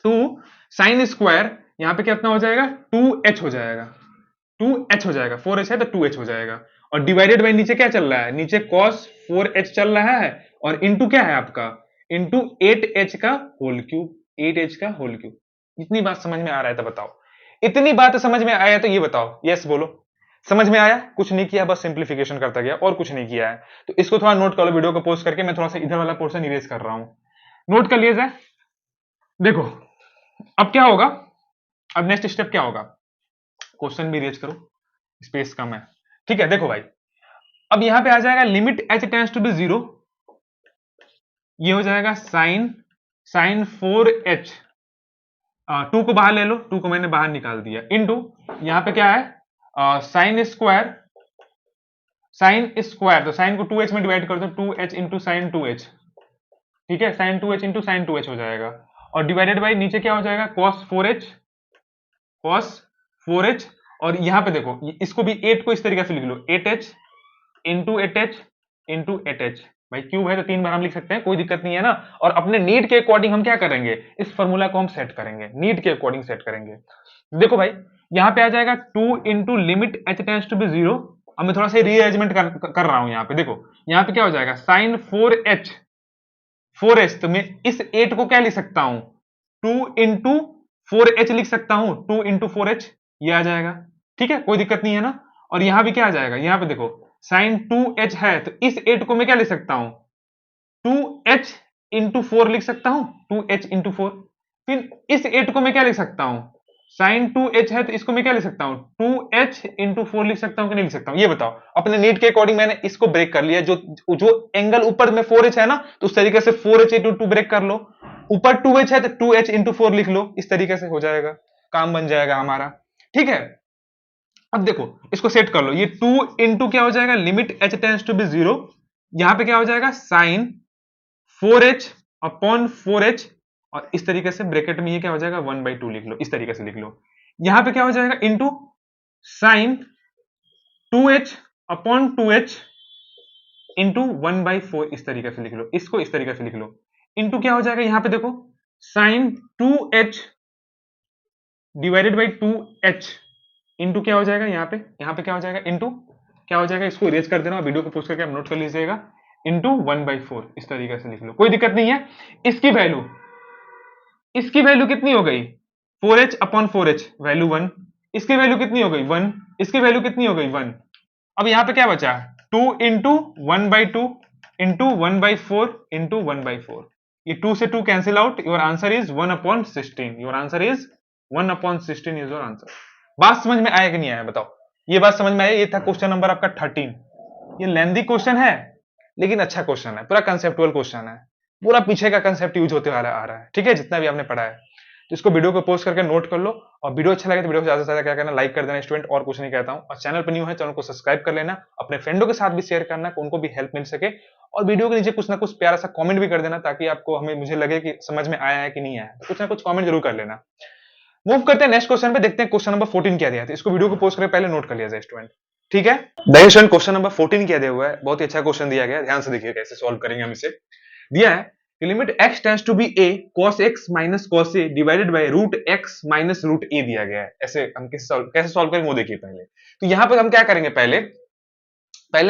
2 साइन स्क्वायर यहाँ पे कितना हो जाएगा, 2h हो जाएगा, 2h हो जाएगा, 4h है तो 2h हो जाएगा। और डिवाइडेड बाई नीचे क्या चल रहा है, नीचे cos 4h चल रहा है और इंटू क्या है आपका, इंटू 8h का होल क्यूब, 8h का होल क्यूब। इतनी बात समझ में आ रहा है तो बताओ, इतनी बात समझ में आया तो ये बताओ, यस बोलो, समझ में आया, कुछ नहीं किया, बस सिंप्लीफिकेशन करता गया और कुछ नहीं किया है। तो इसको थोड़ा नोट कर लो, वीडियो को पोस्ट करके मैं थोड़ा सा इधर वाला पोर्शन इरेज कर रहा हूं, नोट कर लिया जाए। देखो अब क्या होगा, अब नेक्स्ट स्टेप क्या होगा, क्वेश्चन भी इरेज करो, स्पेस कम है। ठीक है, देखो भाई अब यहां पे आ जाएगा limit h tends to be 0, ये हो जाएगा साइन 4h, 2 को बाहर ले लो, 2 को मैंने बाहर निकाल दिया, इंटू यहां पे क्या है साइन स्क्वायर, तो साइन को 2h में डिवाइड कर दो, 2h इंटू साइन 2h। ठीक है, sign 2h into sine 2h हो जाएगा और डिवाइडेड बाई नीचे क्या हो जाएगा, cos 4h और यहां पे देखो इसको भी 8 को इस तरीके से लिख लो, 8h into 8h into 8h, भाई क्यूब है तो 3 बार हम लिख सकते हैं, कोई दिक्कत नहीं है ना। और अपने नीड के अकॉर्डिंग हम क्या करेंगे, इस फॉर्मूला को हम सेट करेंगे, नीड के अकॉर्डिंग सेट करेंगे। देखो भाई यहाँ पे आ जाएगा 2 into limit h tends to be 0, अब मैं थोड़ा सा रीअरेंजमेंट कर रहा हूं यहाँ पे, देखो यहाँ पे क्या हो जाएगा, साइन 4h तो मैं इस 8 को क्या लिख सकता हूं, 2 इंटू 4h लिख सकता हूं, 2 इंटू 4h ये आ जाएगा। ठीक है, कोई दिक्कत नहीं है ना। और यहां भी क्या आ जाएगा, यहां पे देखो साइन 2h है तो इस 8 को मैं क्या लिख सकता हूं, 2h इंटू 4 लिख सकता हूं, 2h इंटू 4। फिर इस 8 को मैं क्या लिख सकता हूं, साइन 2h है तो इसको मैं क्या लिख सकता हूं, 2h इंटू 4 लिख सकता हूं कि नहीं लिख सकता हूं, ये बताओ। अपने नीड के अकॉर्डिंग मैंने इसको ब्रेक कर लिया, जो जो एंगल ऊपर में 4h है ना, तो उस तरीके से 4h इंटू 2 ब्रेक कर लो, ऊपर 2h है तो 2h इंटू 4 लिख लो, इस तरीके से हो जाएगा, काम बन जाएगा हमारा। ठीक है, अब देखो इसको सेट कर लो, ये 2 इंटू क्या हो जाएगा, limit h tends to be 0, यहां पे क्या हो जाएगा साइन 4h अपॉन 4h और इस तरीके से ब्रैकेट में ये क्या हो जाएगा 1/2 लिख लो, इस तरीके से लिख लो। यहां पे क्या हो जाएगा into sine 2h upon 2h into 1/4, इस तरीके से लिख लो, इसको इस तरीके से लिख लो, इंटू क्या हो जाएगा यहां पे देखो sign 2h divided by 2h into क्या हो जाएगा यहाँ पे क्या हो जाएगा इंटू क्या हो जाएगा, इसको इरेज कर देना, वीडियो को पोस्ट करके आप नोट कर लीजिएगा, इंटू 1/4 इस तरीके से लिख लो, कोई दिक्कत नहीं है। इसकी वैल्यू कितनी हो गई, 4h अपॉन 4h वैल्यू 1, इसकी वैल्यू कितनी हो गई 1, इसकी वैल्यू कितनी हो गई 1। अब यहां पे क्या बचा, 2 इंटू 1/2 इंटू 1/4 इंटू 1/4, ये 2 से 2 cancel out, your answer is 1/16, your answer is 1/16 is your answer. बात समझ में आया कि नहीं आया बताओ, ये बात समझ में आया। ये था क्वेश्चन नंबर आपका 13। ये लेंथी क्वेश्चन है लेकिन अच्छा क्वेश्चन है, पूरा कंसेप्चुअल क्वेश्चन है, पूरा पीछे का कंसेप्ट यूज होते वाला आ रहा है, ठीक है, जितना भी आपने पढ़ा है। तो इसको वीडियो को पोस्ट करके नोट कर लो, और वीडियो अच्छा लगे तो वीडियो को ज्यादा से ज्यादा क्या करना, लाइक कर देना स्टूडेंट, और कुछ नहीं कहता हूं। और चैनल पर न्यू है, चैनल को सब्सक्राइब कर लेना, अपने फ्रेंडों के साथ भी शेयर करना, उनको भी हेल्प मिल सके, और वीडियो के नीचे कुछ ना कुछ प्यारा सा कमेंट भी कर देना, ताकि आपको हमें मुझे लगे कि समझ में आया है कि नहीं आया, कुछ ना कुछ कमेंट जरूर कर लेना। मूव करते हैं नेक्स्ट क्वेश्चन पे, देखते हैं क्वेश्चन नंबर 14 क्या दिया था। इसको वीडियो को पोस्ट करके पहले नोट कर लिया जाए स्टूडेंट, ठीक है। देखिए क्वेश्चन नंबर 14 क्या दिया हुआ है, बहुत ही अच्छा क्वेश्चन दिया गया है, ध्यान से देखिए कैसे सॉल्व करेंगे हम इसे। दिया है limit x tends to be a cos x minus cos a divided by root x minus root a दिया गया है। ऐसे हम कैसे सॉल्व करेंगे वो देखिए पहले। तो यहां पर हम क्या करेंगे, पहले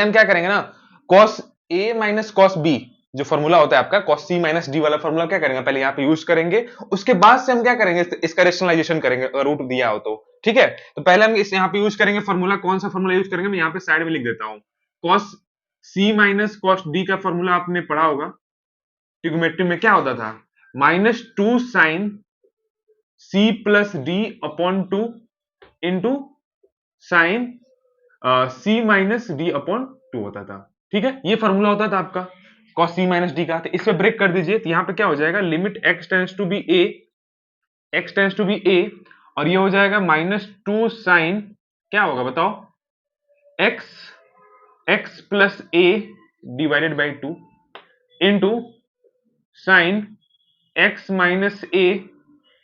हम क्या करेंगे ना, cos a minus cos b जो फॉर्मूला होता है आपका cos c माइनस d वाला फॉर्मूला क्या करेंगे, पहले यहाँ पे यूज करेंगे, उसके बाद से हम क्या करेंगे, इसका रेशनलाइजेशन करेंगे अगर रूट दिया हो तो, ठीक है। तो पहले हम इस यहाँ पे यूज करेंगे फॉर्मूला, कौन सा फॉर्मूला यूज करेंगे, मैं यहाँ पे साइड में लिख देता हूँ। cos c minus cos d का फॉर्मूला आपने पढ़ा होगा, ट्रिग्नोमेट्री में क्या होता था, -2 sine c plus d upon 2 into sine c minus d upon 2 होता था, ठीक है। ये फॉर्मूला होता था आपका cos c माइनस d का। तो इस पे ब्रेक कर दीजिए, तो यहाँ पे क्या हो जाएगा, limit x tends to be a, और ये हो जाएगा -2 साइन, क्या होगा बताओ, x plus a divided by 2 into sign x minus a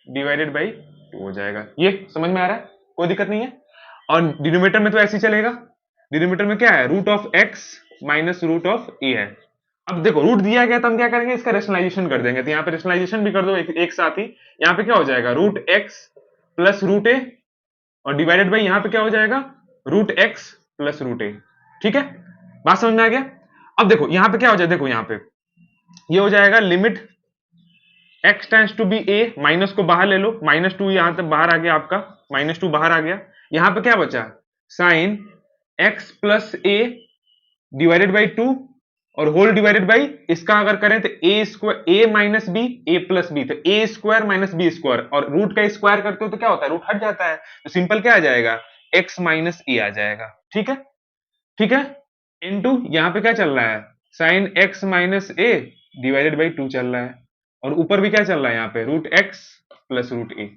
divided by 2 हो जाएगा। ये समझ में आ रहा है, कोई दिक्कत नहीं है। और डिनोमिनेटर में तो ऐसे ही चलेगा, डिनोमिनेटर में क्या है, root of x minus root of a है। अब देखो रूट दिया गया तो हम क्या करेंगे, इसका रेशनलाइजेशन कर देंगे, तो यहाँ पे रेशनलाइजेशन भी कर दो एक साथ ही। यहाँ पे क्या हो जाएगा, root x plus root a, और डिवाइडेड बाई यहाँ पे क्या हो जाएगा, root x plus root a, ठीक है। बात समझ में आ गया। अब देखो यहाँ पे क्या हो जाएगा, देखो यहाँ पे ये हो जाएगा limit x tends to be a, minus को बाहर ले लो, -2 यहां तक बाहर आ गया आपका, -2 बाहर आ गया। यहां पे क्या बचा, sine x plus a divided by 2 और होल डिवाइडेड बाई, इसका अगर करें तो a square, a minus B, a plus B, तो a square minus B square, और रूट का स्क्वायर करते हो तो क्या होता है, रूट हट जाता है, तो सिंपल क्या आ जाएगा, x माइनस a आ जाएगा, ठीक है, ठीक है। इनटू यहां पे क्या चल रहा है, sine x minus a divided by 2 चल रहा है, और ऊपर भी क्या चल रहा है, यहाँ पे root x plus root a।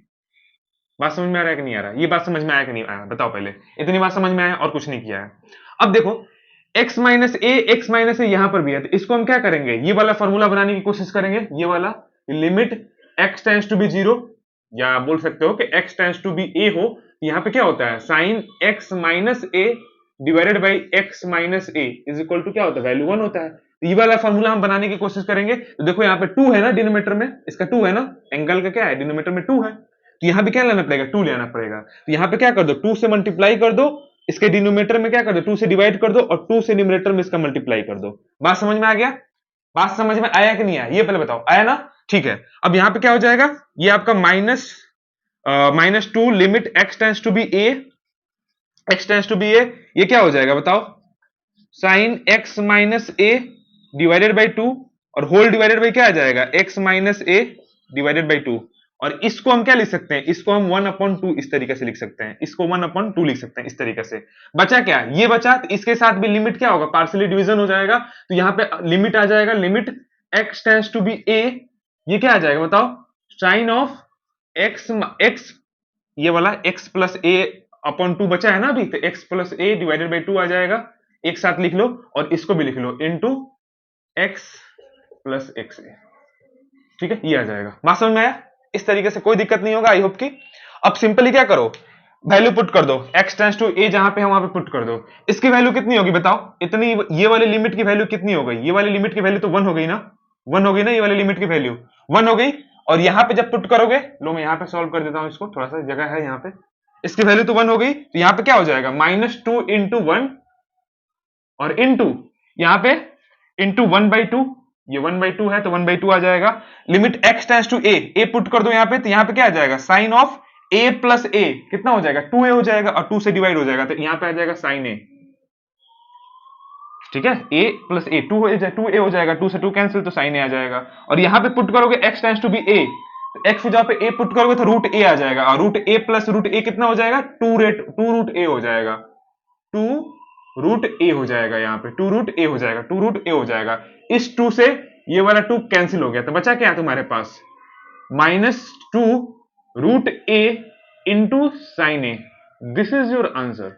बात समझ में आ रहा है कि नहीं आ रहा है, ये बात समझ में आया कि नहीं आया बताओ पहले, इतनी बात समझ में आया और कुछ नहीं किया है। अब देखो x माइनस a यहां पर भी है, तो इसको हम क्या करेंगे, ये वाला फॉर्मूला बनाने की कोशिश करेंगे, ये वाला limit x tends to be 0, या बोल सकते हो कि x tends to be a हो, यहाँ पे क्या होता है, sine x minus a divided by x minus a is equal to क्या होता है, वैल्यू 1 होता है। ये वाला फॉर्मूला हम बनाने की कोशिश करेंगे, तो देखो यहाँ पे 2 है ना डिनोमिनेटर में, इसका 2 है ना, एंगल का क्या है, डिनोमिनेटर में 2 है, तो यहाँ पे क्या लेना पड़ेगा, 2 लेना पड़ेगा। तो यहाँ पे क्या कर दो, 2 से मल्टीप्लाई कर दो, इसके डिनोमिनेटर में क्या कर दो, 2 से डिवाइड कर दो, और 2 से न्यूमरेटर में इसका मल्टीप्लाई कर दो। बात समझ में आ गया, बात समझ में आया कि नहीं आया, ये पहले बताओ, आया ना, ठीक है। अब यहाँ पे क्या हो जाएगा, ये आपका -2 limit x tends to be a, ये क्या हो जाएगा बताओ, sine x minus a divided by 2, और होल डिवाइडेड बाई क्या आ जाएगा, x minus a divided by 2, और इसको हम क्या लिख सकते हैं, इसको हम 1/2 इस तरीके से लिख सकते हैं, इसको 1/2 लिख सकते हैं इस तरीके से। बचा क्या, ये बचा, तो इसके साथ भी लिमिट क्या होगा, पार्शियली डिवीजन हो जाएगा, तो यहाँ पे लिमिट आ जाएगा, limit x tends to be a, ये क्या आ जाएगा बताओ, साइन ऑफ x, ये वाला x प्लस a अपॉन 2 बचा है ना अभी, तो x plus a divided by 2 आ जाएगा, एक साथ लिख लो, और इसको भी लिख लो, into x plus x a, ठीक है, ये आ जाएगा। बात समझ में आया, इस तरीके से कोई दिक्कत नहीं होगा, आई होप की। अब सिंपली क्या करो, वैल्यू पुट कर दो, x टेंड्स टू a जहां पे है वहां पे पुट कर दो, इसकी वैल्यू कितनी होगी बताओ, इतनी, ये वाली लिमिट की वैल्यू कितनी हो गई, ये वाली लिमिट की वैल्यू तो 1 हो गई ना, 1 हो गई ना, ये वाली लिमिट की वैल्यू 1 हो गई, और यहां पे जब पुट करोगे, लो मैं यहां पे सॉल्व कर देता हूं इसको, थोड़ा सा जगह है यहां पे, इसकी वैल्यू तो 1 हो गई, तो यहां पे क्या हो जाएगा, -2 इंटू 1 और इनटू यहाँ पे इनटू 1/2, ये 1/2 है तो 1/2 आ जाएगा। Limit x tends to a put कर दो यहाँ पे, तो यहाँ पे क्या आ जाएगा साइन ऑफ a प्लस ए, कितना हो जाएगा 2a हो जाएगा, और 2 से डिवाइड हो जाएगा, तो यहाँ पे आ जाएगा साइन ए। ठीक है, a प्लस ए 2a हो जाएगा, 2 से 2 कैंसिल, तो साइन ए आ जाएगा। और यहाँ पे पुट करोगे x टेंड्स टू बी ए, तो x की जगह पे a पुट करोगे तो रूट ए आ जाएगा, और रूट ए प्लस रूट ए कितना हो जाएगा 2 रूट ए हो जाएगा, 2 रूट ए हो जाएगा, यहाँ पे 2 रूट ए हो जाएगा, 2 रूट ए हो जाएगा। इस 2 से ये वाला 2 कैंसिल हो गया, तो बचा क्या तुम्हारे पास -2 root a into sine a. This is your answer,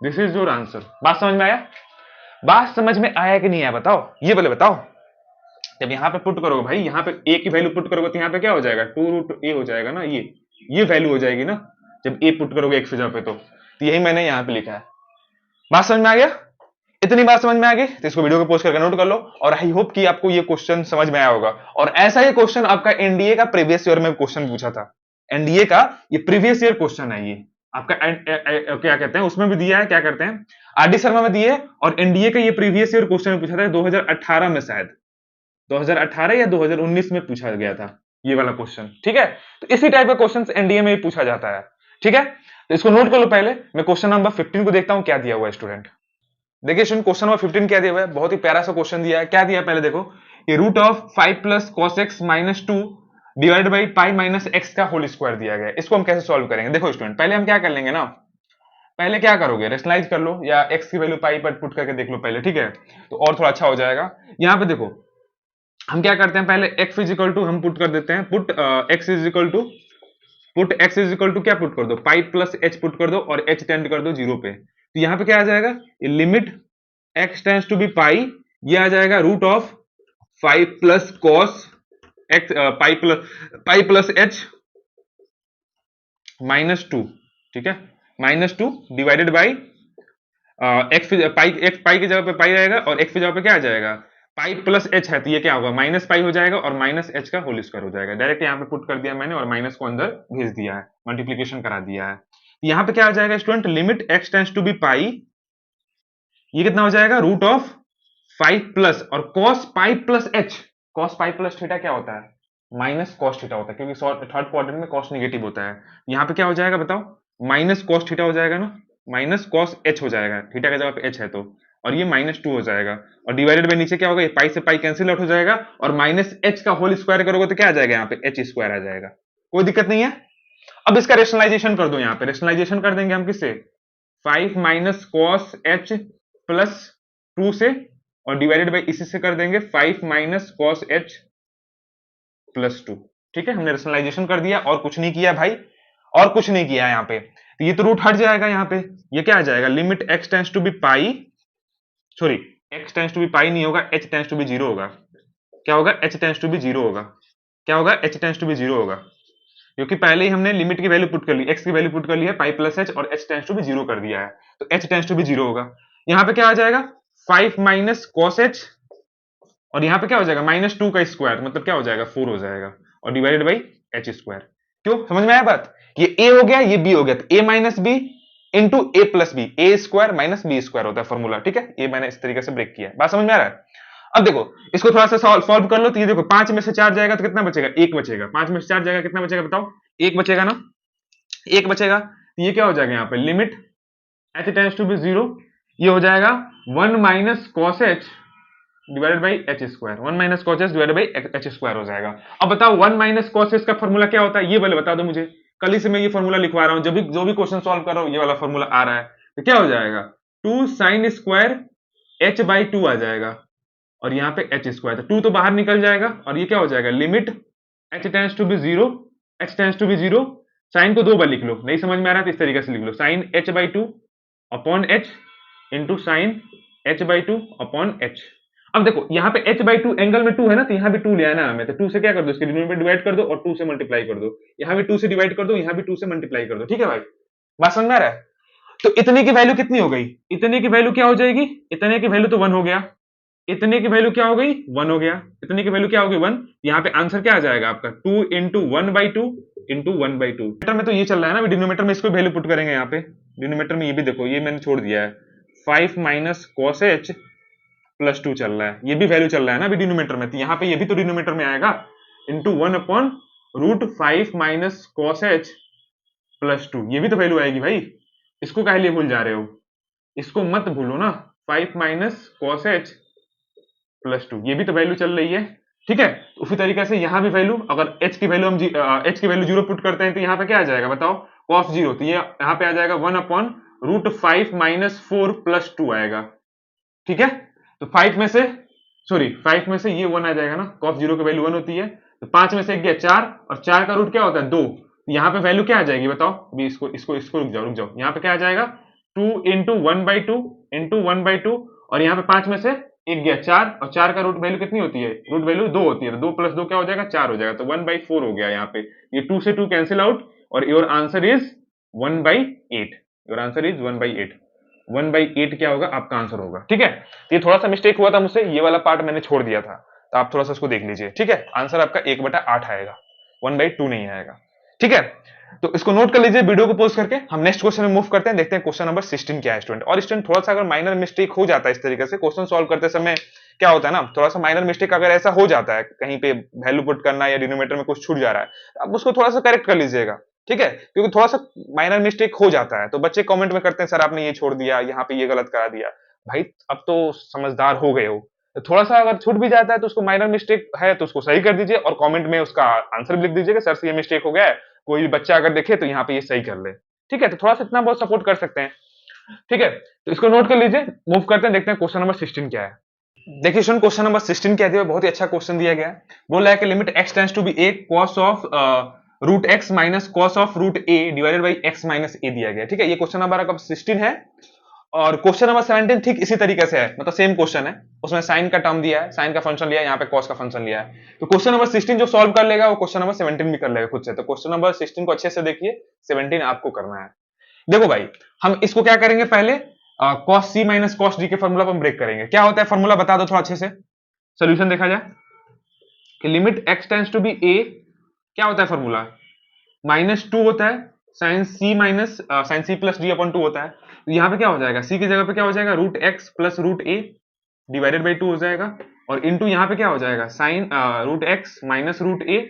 this is your answer. बात समझ में आया? बात समझ में आया कि नहीं आया बताओ, ये बोले बताओ। जब यहाँ पे पुट करोगे भाई, यहाँ पे ए की वैल्यू पुट करोगे तो यहाँ पे क्या हो जाएगा 2 रूट ए हो जाएगा ना, ये वैल्यू हो जाएगी ना जब ए पुट करोगे x की जगह पे, तो यही मैंने यहाँ पे लिखा है। बात समझ में आ गया? इतनी बात समझ में आ गई तो इसको वीडियो को पोस्ट करके नोट कर लो, और आई होप कि आपको ये क्वेश्चन समझ में आया होगा। और ऐसा ही क्वेश्चन आपका एनडीए का प्रीवियस ईयर में क्वेश्चन पूछा था, एनडीए का ये प्रीवियस ईयर क्वेश्चन है, ये आपका क्या कहते हैं उसमें भी दिया है, क्या करते हैं आरडी शर्मा में दिए, और एनडीए का ये प्रीवियस ईयर क्वेश्चन पूछा था 2018 में, शायद 2018 या 2019 में पूछा गया था ये वाला क्वेश्चन। ठीक है, तो इसी टाइप का क्वेश्चन एनडीए में भी पूछा जाता है। ठीक है, तो इसको नोट कर लो। पहले मैं क्वेश्चन नंबर 15 को देखता हूं क्या दिया हुआ है स्टूडेंट। देखिए स्टूडेंट, क्वेश्चन नंबर 15 क्या दिया हुआ है, बहुत ही प्यारा सा क्वेश्चन दिया है। क्या दिया है पहले देखो, ये root of 5 plus cos x minus 2 divide by pi minus x का होल स्क्वायर दिया गया है। इसको हम कैसे सॉल्व करेंगे? देखो स्टूडेंट, पहले हम क्या कर लेंगे ना, पहले क्या करोगे रेशनलाइज कर लो, या एक्स की वैल्यू पाई पर पुट करके देख लो पहले। ठीक है, तो और थोड़ा अच्छा हो जाएगा। यहाँ पे देखो हम क्या करते हैं, पहले x इज इक्वल टू हम पुट कर देते हैं, put x is equal to क्या पुट कर दो, पाई प्लस h पुट कर दो, और h टेंड कर दो 0 पे। तो यहाँ पे क्या आ जाएगा, limit x tends to be pi, ये आ जाएगा root of 5 plus cos x pi plus h -2। ठीक है, -2 डिवाइडेड बाई एक्स पाई की जगह पे पाई रहेगा, और x की जगह पे क्या आ जाएगा पाई प्लस एच है, तो ये क्या होगा माइनस पाई हो जाएगा, और माइनस एच का होल स्क्वायर हो जाएगा। डायरेक्ट यहाँ पे पुट कर दिया मैंने, और माइनस को अंदर भेज दिया है, मल्टीप्लीकेशन करा दिया है। यहाँ पे क्या आ जाएगा student, limit x tends to be pi, ये कितना हो जाएगा रूट ऑफ 5 प्लस, और cos pi plus h, cos pi plus theta क्या होता है माइनस कॉस थीटा होता है, क्योंकि थर्ड क्वाड्रेंट में कॉस नेगेटिव होता है। यहाँ पे क्या हो जाएगा बताओ, माइनस कॉस थीटा हो जाएगा ना, माइनस कॉस एच हो जाएगा, थीटा की जगह पे एच है तो, और ये -2 हो जाएगा, और डिवाइडेड बाई नीचे क्या होगा, ये पाई से पाई कैंसिल आउट हो जाएगा, और माइनस एच का होल स्क्वायर करोगे तो क्या आ जाएगा यहाँ पे एच स्क्वायर आ जाएगा। कोई दिक्कत नहीं है। अब इसका रेशनलाइजेशन कर दो, यहाँ पे रेशनलाइजेशन कर देंगे हम किससे, 5 माइनस कॉस एच प्लस 2 से, और डिवाइडेड बाई इसी से कर देंगे 5 माइनस कॉस एच प्लस 2। ठीक है, हमने रेशनलाइजेशन कर दिया, और कुछ नहीं किया भाई, और कुछ नहीं किया यहाँ पे। तो ये तो रूट हट जाएगा, यहाँ पे ये क्या आ जाएगा, limit x tends to be pi, sorry x tends to be pi नहीं होगा, h टेंड्स टू बी 0 होगा। क्या होगा, h टेंड्स टू बी 0 होगा। क्या होगा, h टेंड्स टू बी 0 होगा, क्योंकि पहले ही हमने लिमिट की वैल्यू पुट कर ली, x की वैल्यू पुट कर ली है पाई प्लस h, और h टेंड्स टू बी 0 कर दिया है, तो h टेंड्स टू बी 0 होगा। यहाँ पे क्या आ जाएगा 5 माइनस कॉस h, और यहाँ पे क्या हो जाएगा -2 का स्क्वायर, मतलब क्या हो जाएगा 4 हो जाएगा, और डिवाइडेड बाई h स्क्वायर। क्यों, समझ में आया बात? ये a हो गया, ये b हो गया, तो a minus b into a plus b, a square minus B square होता है फॉर्मूला। ठीक है, ये मैंने इस तरीके से ब्रेक किया है। बात समझ में आ रहा है? अब देखो इसको थोड़ा सा सॉल्व कर लो, तो ये देखो 5 में से 4 जाएगा तो कितना बचेगा, 1 बचेगा। 5 में से 4 जाएगा कितना बचेगा बताओ, 1 बचेगा ना, 1 बचेगा। ये क्या हो जाएगा यहाँ पे, limit h tends to be 0, ये हो जाएगा 1 minus cos h divided by h square, 1 minus cos h divided by h square हो जाएगा। अब बताओ 1 माइनस कॉस h का फॉर्मूला क्या होता है, ये वाले बता दो मुझे। कल ही से मैं ये फॉर्मूला लिखवा रहा हूं, जो भी क्वेश्चन सॉल्व कर रहा हूं ये वाला फॉर्मूला आ रहा है, तो क्या हो जाएगा 2 साइन स्क्वायर h बाई 2 आ जाएगा, और यहाँ पे h स्क्वायर, तो 2 तो बाहर निकल जाएगा, और ये क्या हो जाएगा limit h tends to be 0, h tends to be 0, sine को 2 बार लिख लो, नहीं समझ में आ रहा है तो इस तरीके से लिख लो, sine h by 2 upon h into sine h by 2 upon h। अब देखो यहाँ पे h बाई 2 एंगल में 2 है ना, तो यहाँ भी 2 ले आना है हमें, तो 2 से क्या कर दो, इसके डिनोमिनेटर डिवाइड कर दो, और 2 से मल्टीप्लाई कर दो, यहाँ भी 2 से डिवाइड कर दो, यहाँ भी 2 से मल्टीप्लाई कर दो। ठीक है भाई, बात समझ में आ रहा है? तो इतने की वैल्यू कितनी हो गई, इतने की वैल्यू क्या हो जाएगी, इतने की वैल्यू तो 1 हो गया, इतने की वैल्यू क्या हो गई 1 हो गया, इतने की वैल्यू क्या हो गई 1। यहाँ पे आंसर क्या आ जाएगा आपका 2 इंटू 1/2 इंटू 1/2। में तो ये चल रहा है ना, डिनोमिनेटर में इसको वैल्यू पुट करेंगे, यहाँ पे डिनोमिनेटर में ये भी देखो, ये मैंने छोड़ दिया है 5 माइनस कॉस एच प्लस 2 चल रहा है, ये भी वैल्यू चल रहा है ना अभी डिनोमिनेटर में, तो यहाँ पे ये भी तो डिनोमिनेटर में आएगा, into 1/√5 minus cos h plus 2, ये भी तो वैल्यू आएगी भाई, इसको काहे लिए भूल जा रहे हो, इसको मत भूलो ना, 5 माइनस कॉस एच प्लस 2, ये भी तो वैल्यू चल रही है, ठीक है। उसी तरीके से यहाँ भी वैल्यू, अगर h की वैल्यू हम h की वैल्यू 0 पुट करते हैं तो यहाँ पे क्या आ जाएगा बताओ, cos 0, तो ये यहाँ पे आ जाएगा 1/√5 माइनस 4 प्लस 2 आएगा, ठीक है। तो 5 में से ये 1 आ जाएगा ना, cos 0 की वैल्यू 1 होती है, तो 5 में से एक गया 4, और 4 का रूट क्या होता है 2, यहाँ पे वैल्यू क्या आ जाएगी बताओ, अभी इसको रुक जाओ, यहाँ पे क्या आ जाएगा 2 इंटू 1/2 और यहाँ पे 5 में से एक गया 4, और 4 का रूट वैल्यू कितनी होती है, रूट वैल्यू 2 होती है, तो 2 प्लस 2 क्या हो जाएगा 4 हो जाएगा, तो 1/4 हो गया यहाँ पे, ये 2 से 2 कैंसिल आउट, और your answer is 1/8, your answer is 1/8, 1/8 क्या होगा आपका आंसर होगा, ठीक है। ये थोड़ा सा मिस्टेक हुआ था मुझसे, ये वाला पार्ट मैंने छोड़ दिया था, तो आप थोड़ा सा इसको देख लीजिए, ठीक है। आंसर आपका 1/8 आएगा, 1/2 नहीं आएगा, ठीक है। तो इसको नोट कर लीजिए वीडियो को पॉज करके, हम नेक्स्ट क्वेश्चन में मूव करते हैं, देखते हैं क्वेश्चन नंबर 16 क्या है स्टूडेंट। और स्टूडेंट थोड़ा सा अगर माइनर मिस्टेक हो जाता है इस तरीके से क्वेश्चन सॉल्व करते समय, क्या होता है ना, थोड़ा सा माइनर मिस्टेक अगर ऐसा हो जाता है, कहीं पे वैल्यू पुट करना या डिनोमिनेटर में कुछ छूट जा रहा है, आप उसको थोड़ा सा करेक्ट कर लीजिएगा, ठीक है, क्योंकि थोड़ा सा माइनर मिस्टेक हो जाता है, तो बच्चे कमेंट में करते हैं सर आपने ये छोड़ दिया, यहाँ पे ये गलत करा दिया, भाई अब तो समझदार हो गए हो, तो थोड़ा सा अगर छूट भी जाता है तो उसको माइनर मिस्टेक है तो उसको सही कर दीजिए, और कमेंट में उसका आंसर भी लिख दीजिएगा सर से ये मिस्टेक हो गया है, कोई भी बच्चा अगर देखे तो यहाँ पे ये सही कर ले, ठीक है। तो थोड़ा सा इतना बहुत सपोर्ट कर सकते हैं, ठीक है। तो इसको नोट कर लीजिए, मूव करते हैं, देखते हैं क्वेश्चन नंबर 16 क्या है। देखिए सुन, क्वेश्चन नंबर 16 क्या दिया, बहुत ही अच्छा क्वेश्चन दिया गया है, बोल रहा है कि limit x tends to be a cos of root x minus cos of root a divided by x minus a दिया गया, ठीक है। ये क्वेश्चन नंबर आपका 16 है, और क्वेश्चन नंबर 17 ठीक इसी तरीके से है, मतलब सेम क्वेश्चन है, उसमें साइन का टर्म दिया है, साइन का फंक्शन लिया है, यहाँ पे कॉस का फंक्शन लिया है, तो क्वेश्चन नंबर 16 जो सॉल्व कर लेगा वो क्वेश्चन नंबर 17 भी कर लेगा खुद से, तो क्वेश्चन नंबर 16 को अच्छे से देखिए, 17 आपको करना है। देखो भाई, हम इसको क्या करेंगे, पहले cos c minus cos d के फॉर्मूला को हम ब्रेक करेंगे, क्या होता है फॉर्मूला बता दो थोड़ा अच्छे से, सोल्यूशन देखा जाए कि limit x tends to be a, क्या होता है फॉर्मूला, -2 होता है sine c minus sine c plus d upon 2 होता है, तो यहाँ पे क्या हो जाएगा, c की जगह पे क्या हो जाएगा root x plus root a divided by 2 हो जाएगा, और इनटू यहाँ पे क्या हो जाएगा sine root x minus root a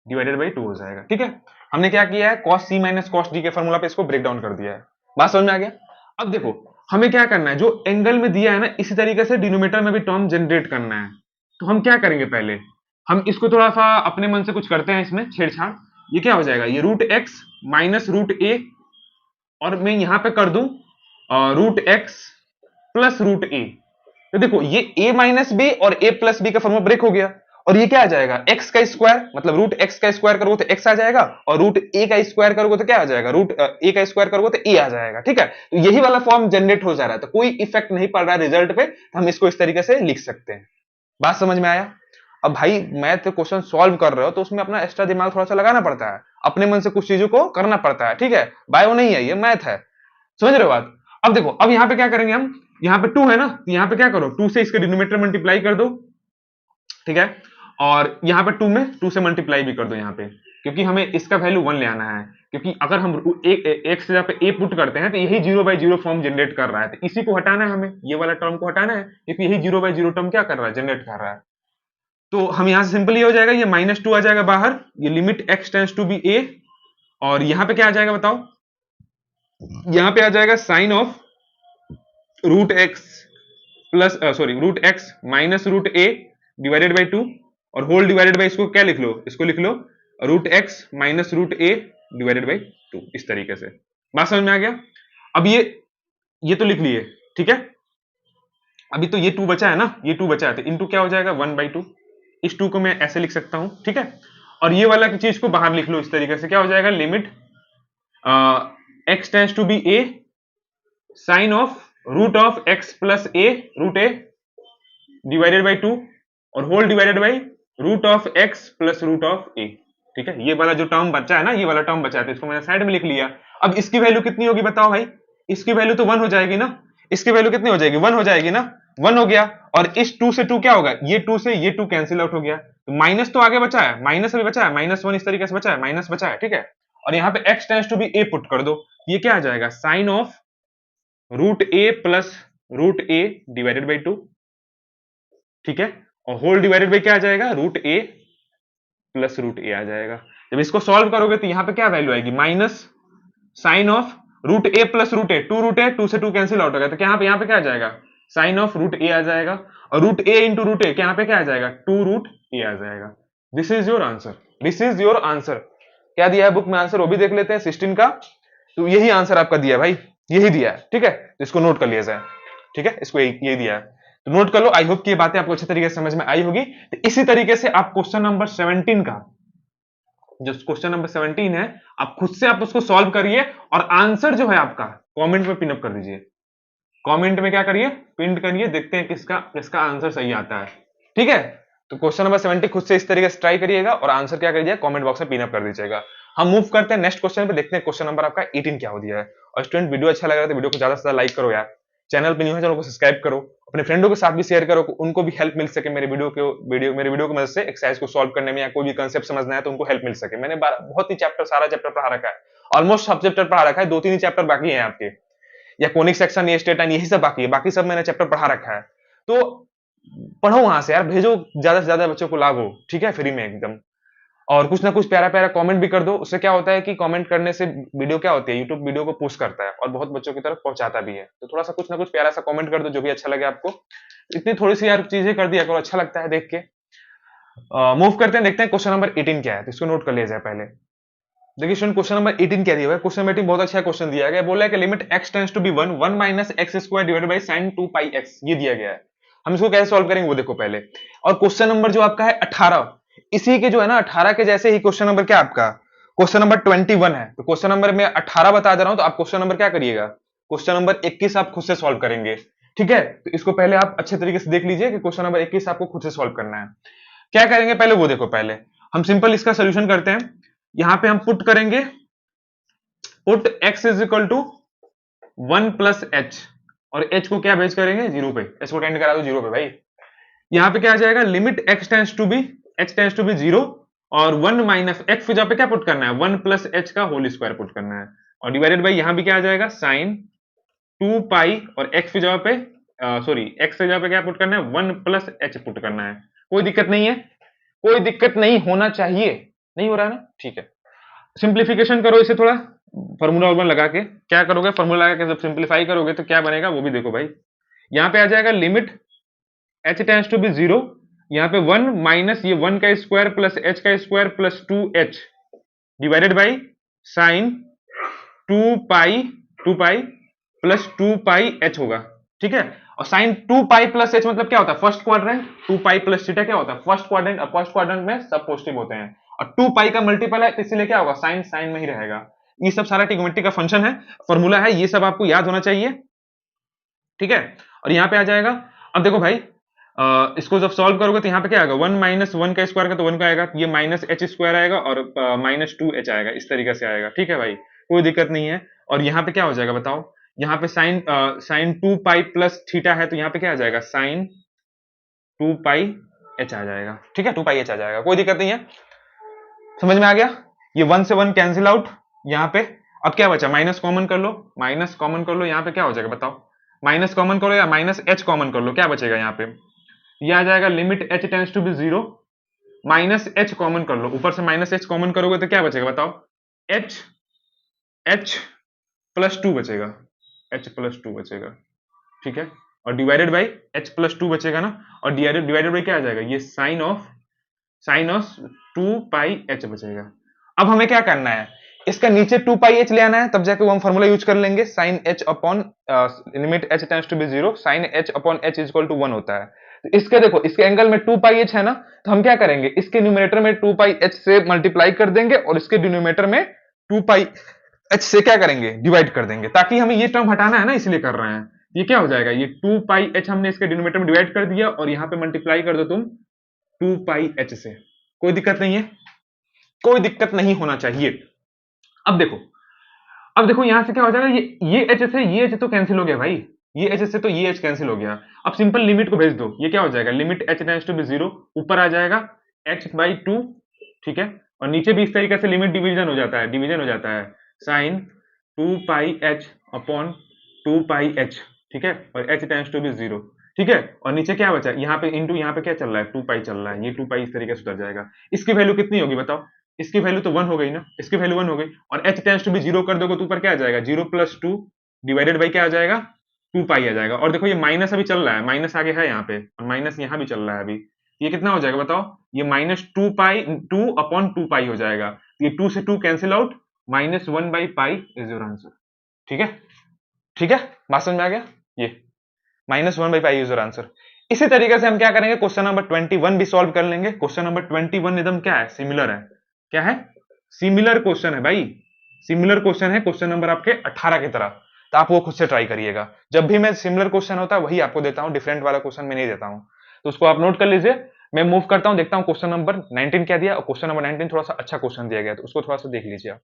divided by 2 हो जाएगा, ठीक है। हमने क्या किया है, cos c minus cos d के फॉर्मूला पे इसको ब्रेक डाउन कर दिया है, बात समझ में आ गया। अब देखो हमें क्या करना है, जो एंगल में दिया है ना इसी तरीके से डिनोमिनेटर में भी टर्म जनरेट करना है, तो हम क्या करेंगे, पहले हम इसको थोड़ा सा अपने मन से कुछ करते हैं, इसमें छेड़छाड़, ये क्या हो जाएगा, ये रूट एक्स माइनस रूट ए, और मैं यहां पे कर दूं रूट एक्स प्लस रूट ए, तो देखो ये a माइनस बी और a प्लस बी का फॉर्मूला ब्रेक हो गया, और ये क्या आ जाएगा, x का स्क्वायर, मतलब रूट x का स्क्वायर करोगे तो x आ जाएगा, और रूट a का स्क्वायर करोगे तो क्या आ जाएगा, रूट a का स्क्वायर करोगे तो a आ जाएगा, ठीक है। तो यही वाला फॉर्म जनरेट हो जा रहा है, तो कोई इफेक्ट नहीं पड़ रहा है रिजल्ट पे, हम इसको इस तरीके से लिख सकते हैं, बात समझ में आया। अब भाई मैथ क्वेश्चन सॉल्व कर रहे हो तो उसमें अपना एक्स्ट्रा दिमाग थोड़ा सा लगाना पड़ता है, अपने मन से कुछ चीजों को करना पड़ता है, ठीक है, बायो नहीं है ये मैथ है, समझ रहे हो बात। अब देखो, अब यहाँ पे क्या करेंगे हम, यहाँ पे 2 है ना, तो यहाँ पे क्या करो 2 से इसके डिनोमिनेटर मल्टीप्लाई कर दो, ठीक है, और यहाँ पे 2 में 2 से मल्टीप्लाई भी कर दो यहाँ पे, क्योंकि हमें इसका वैल्यू 1 ले आना है, क्योंकि अगर हम एक से जहाँ पे a पुट करते हैं तो यही 0/0 फॉर्म जनरेट कर रहा है, तो इसी को हटाना है हमें, ये वाला टर्म को हटाना है, क्योंकि यही 0/0 टर्म क्या कर रहा है, जनरेट कर रहा है। तो हम यहां से सिंपल ये हो जाएगा, ये -2 आ जाएगा बाहर, ये limit x tends to be a, और यहाँ पे क्या आ जाएगा बताओ, यहाँ पे आ जाएगा sine of root x plus root x minus root a divided by 2, और होल डिवाइडेड बाई, इसको क्या लिख लो, इसको लिख लो root x minus root a divided by 2, इस तरीके से, बात समझ में आ गया। अब ये तो लिख लिए, ठीक है, अभी तो ये 2 बचा है ना, ये 2 बचा है, तो इनटू क्या हो जाएगा 1/2, इस 2 को मैं ऐसे लिख सकता हूं, ठीक है, और ये वाला की चीज को बाहर लिख लो इस तरीके से, क्या हो जाएगा limit x tends to be a sine of root of x plus a root a divided by 2, और whole divided by root of x plus root of a, ठीक है। ये वाला जो टर्म बचा है ना, ये वाला टर्म बचा है, तो इसको मैंने साइड में लिख लिया। अब इसकी वैल्यू कितनी होगी बताओ भाई, इसकी वैल्यू तो 1 हो जाएगी ना, इसकी वैल्यू कितनी हो जाएगी, 1 हो जाएगी ना, 1 हो गया, और इस 2 से 2 क्या होगा, ये 2 से ये 2 कैंसिल आउट हो गया, तो माइनस तो आगे बचा है, माइनस अभी बचा है, -1 इस तरीके से बचा है, माइनस बचा है, ठीक है, और यहाँ पे x tends to be a put कर दो, ये क्या आ जाएगा sine of root a plus root a divided by 2, ठीक है, और होल डिवाइडेड बाई क्या आ जाएगा, root a plus root a आ जाएगा। जब इसको सॉल्व करोगे तो यहां पे क्या वैल्यू आएगी, minus sine of root a plus root a, two से टू कैंसिल आउट हो गया, तो यहाँ पे क्या आ जाएगा, साइन ऑफ रूट ए आ जाएगा, और root a into root a यहाँ पे क्या आ जाएगा, टू रूट ए आ जाएगा। This is your answer, this is your answer. क्या दिया है बुक में आंसर, वो भी देख लेते हैं 16 का। तो यही आंसर आपका दिया है भाई, यही दिया है, ठीक है, तो इसको नोट कर लिया जाए, ठीक है, इसको यही दिया है, तो नोट कर लो। आई होप कि ये बातें आपको अच्छे तरीके से समझ में आई होगी। तो इसी तरीके से आप क्वेश्चन नंबर 17 का, जो क्वेश्चन नंबर 17 है, आप खुद से आप उसको सॉल्व करिए, और आंसर जो है आपका कमेंट में पिनअप कर दीजिए, कमेंट में क्या करिए, पिन करिए, देखते हैं किसका आंसर सही आता है, ठीक है। तो क्वेश्चन नंबर 70 खुद से इस तरीके से ट्राई करिएगा, और आंसर क्या करिए, कमेंट बॉक्स में पिनअप कर दीजिएगा। हम मूव करते हैं नेक्स्ट क्वेश्चन पे, देखते हैं क्वेश्चन नंबर आपका 18 क्या हो दिया है। और स्टूडेंट, वीडियो अच्छा लग रहा है तो वीडियो को ज्यादा से ज्यादा लाइक करो यार, चैनल पे न्यू है चैनल को सब्सक्राइब करो, अपने फ्रेंडों के साथ भी शेयर करो, उनको भी हेल्प मिल सके मेरे वीडियो की मदद से एक्सरसाइज को सॉल्व करने में, या कोई भी कंसेप्ट समझना है तो उनको हेल्प मिल सके। मैंने बहुत ही चैप्टर, सारा चैप्टर पढ़ा रखा है, ऑलमोस्ट सब चैप्टर पढ़ा रखा है, 2-3 ही चैप्टर बाकी है आपके, या कोनिक सेक्शन, ये स्टेट लाइन, यही सब बाकी है, बाकी सब मैंने चैप्टर पढ़ा रखा है। तो पढ़ो वहां से यार, भेजो ज्यादा से ज्यादा बच्चों को लागो, ठीक है, फ्री में एकदम। और कुछ ना कुछ प्यारा प्यारा कमेंट भी कर दो, उससे क्या होता है कि कमेंट करने से वीडियो क्या होती है, यूट्यूब वीडियो को पुश करता है और बहुत बच्चों की तरफ पहुंचाता भी है। तो थोड़ा सा कुछ ना कुछ प्यारा सा कमेंट कर दो, जो भी अच्छा लगे आपको। इतनी थोड़ी सी यार चीजें कर दिया करो, अच्छा लगता है देख के। मूव करते हैं, देखते हैं क्वेश्चन नंबर 18 क्या है, तो इसको नोट कर लिया जाए पहले। देखिए स्टूडेंट, क्वेश्चन नंबर 18 क्या दिया हुआ है, क्वेश्चन नंबर 18 बहुत अच्छा क्वेश्चन दिया गया है। बोला है कि limit x tends to be 1, 1 minus x square divided by sine 2 pi x, ये दिया गया है। हम इसको कैसे सॉल्व करेंगे वो देखो पहले। और क्वेश्चन नंबर जो आपका है 18, इसी के जो है ना 18 के जैसे ही क्वेश्चन नंबर क्या आपका, क्वेश्चन नंबर 21 है। तो क्वेश्चन नंबर में 18 बता दे रहा हूं, तो आप क्वेश्चन नंबर क्या करिएगा, क्वेश्चन नंबर 21 आप खुद से सॉल्व करेंगे, ठीक है। तो इसको पहले आप अच्छे तरीके से देख लीजिए कि क्वेश्चन नंबर 21 आपको खुद से सॉल्व करना है। क्या करेंगे पहले वो देखो, पहले हम सिंपल इसका सोल्यूशन करते हैं। यहां पे हम पुट करेंगे, put x is equal to 1 plus h, और h को क्या बेच करेंगे, जीरो पे, h को टेंड करा दो जीरो पे भाई। यहां पे क्या आ जाएगा, limit x tends to be, h tends to be zero, और 1 माइनस x की जगह पे क्या पुट करना है, 1 प्लस h का होल स्क्वायर पुट करना है, और डिवाइडेड बाई यहां भी क्या आ जाएगा, साइन 2 पाई, और x की जगह पे सॉरी x की जगह पे क्या पुट करना है, 1 प्लस h पुट करना है। कोई दिक्कत नहीं है, कोई दिक्कत नहीं होना चाहिए, नहीं हो रहा है ना, ठीक है। सिंप्लीफिकेशन करो इसे थोड़ा, फॉर्मूला वर्मूला लगा के क्या करोगे, फॉर्मूला लगा के जब सिंप्लीफाई करोगे तो क्या बनेगा वो भी देखो भाई। यहाँ पे आ जाएगा limit h tends to be zero, यहाँ पे 1 माइनस ये 1 का स्क्वायर प्लस h का square plus 2h divided by sine 2 pi plus 2 pi h होगा, ठीक है। और साइन 2 पाई प्लस h मतलब क्या होता है, first quadrant, 2 pi plus theta क्या होता है, फर्स्ट क्वाड्रेंट, और फर्स्ट क्वाड्रेंट में सब पॉजिटिव होते हैं, और 2 पाई का मल्टीपल है तो इसलिए क्या होगा, साइन साइन में ही रहेगा। ये सब सारा ट्रिग्नोमेट्री का फंक्शन है, फॉर्मूला है, ये सब आपको याद होना चाहिए, ठीक है। और यहां पे आ जाएगा, अब देखो भाई, इसको जब सॉल्व करोगे तो यहाँ पे क्या आएगा, 1 माइनस 1 का स्क्वायर का तो 1 का आएगा, ये माइनस एच स्क्वायर आएगा, और माइनस 2h आएगा, इस तरीके से आएगा, ठीक है भाई, कोई दिक्कत नहीं है। और यहाँ पे क्या हो जाएगा बताओ, यहाँ पे साइन 2 पाई प्लस थीटा है, तो यहाँ पे क्या आ जाएगा, साइन 2 पाई h आ जाएगा, ठीक है, 2 पाई h आ जाएगा, कोई दिक्कत नहीं है, समझ में आ गया। ये 1 से 1 कैंसिल आउट, यहाँ पे अब क्या बचा, माइनस कॉमन कर लो, माइनस कॉमन कर लो, यहाँ पे क्या हो जाएगा बताओ, माइनस कॉमन करो या माइनस h कॉमन कर लो, क्या बचेगा यहाँ पे, ये आ जाएगा limit h tends to be zero, minus h common कर लो, ऊपर से माइनस h कॉमन करोगे तो क्या बचेगा बताओ, h प्लस 2 बचेगा, h प्लस 2 बचेगा, ठीक है। और डिवाइडेड बाई h प्लस 2 बचेगा ना, और डिवाइडेड बाई क्या आ जाएगा, ये साइन ऑफ 2 पाई h बचेगा। अब हमें क्या करना है, इसका नीचे 2 पाई h ले आना है, तब जाके वो हम फॉर्मूला यूज कर लेंगे, sine h upon limit h tends to be zero, sine h upon h is equal to 1 होता है। तो इसके देखो, इसके एंगल में 2 पाई h है ना, तो हम क्या करेंगे, इसके न्यूमरेटर में 2 पाई h से मल्टीप्लाई कर देंगे, और इसके डिनोमिनेटर में 2 पाई h से क्या करेंगे, डिवाइड कर देंगे, ताकि हमें ये टर्म हटाना है ना, इसलिए कर रहे हैं। ये क्या हो जाएगा, ये 2 पाई h हमने इसके डिनोमिनेटर में डिवाइड कर दिया, और यहाँ पे मल्टीप्लाई कर दो तुम 2 पाई h से, कोई दिक्कत नहीं है, कोई दिक्कत नहीं होना चाहिए। अब देखो यहां से क्या हो जाएगा, ये h से ये h तो कैंसिल हो गया भाई, ये h से तो ये h कैंसिल हो गया। अब सिंपल लिमिट को भेज दो, ये क्या हो जाएगा, limit h tends to be zero, ऊपर आ जाएगा h बाई 2, ठीक है, और नीचे भी इस तरीके से लिमिट डिवीजन हो जाता है, sign 2 pi h upon 2 pi h, ठीक है, और h टेंड्स टू बी 0, ठीक है, और नीचे क्या बचा, यहाँ पे इंटू यहाँ पे क्या चल रहा है, 2 पाई चल रहा है, ये 2 पाई इस तरीके से उतर जाएगा। इसकी वैल्यू कितनी होगी बताओ, इसकी वैल्यू तो 1 हो गई ना, इसकी वैल्यू 1 हो गई, और h टेंड्स टू बी 0 कर दोगे तो ऊपर क्या आ जाएगा, 0 प्लस 2 डिवाइडेड बाई क्या आ जाएगा, 2 पाई आ जाएगा। और देखो ये माइनस अभी चल रहा है, माइनस आगे है यहाँ पे, और माइनस यहाँ भी चल रहा है अभी, ये कितना हो जाएगा बताओ, ये माइनस 2 पाई 2 अपॉन 2 पाई हो जाएगा, ये 2 से 2 cancel out, minus 1 by pi is your answer. ठीक है, ठीक है, बात समझ में आ गया, ये minus 1 by pi is your answer. इसी तरीके से हम क्या करेंगे, क्वेश्चन नंबर 21 भी सॉल्व कर लेंगे। क्वेश्चन नंबर 21 एकदम क्या है, सिमिलर है, क्या है, सिमिलर क्वेश्चन है भाई, सिमिलर क्वेश्चन है, क्वेश्चन नंबर आपके 18 की तरह, तो आप वो खुद से ट्राई करिएगा। जब भी मैं सिमिलर क्वेश्चन होता है वही आपको देता हूं, डिफरेंट वाला क्वेश्चन मैं नहीं देता हूं, तो उसको आप नोट कर लीजिए। मैं मूव करता हूं, देखता हूं क्वेश्चन नंबर 19 क्या दिया, और क्वेश्चन नंबर 19 थोड़ा सा अच्छा क्वेश्चन दिया गया, तो उसको थोड़ा सा देख लीजिए आप।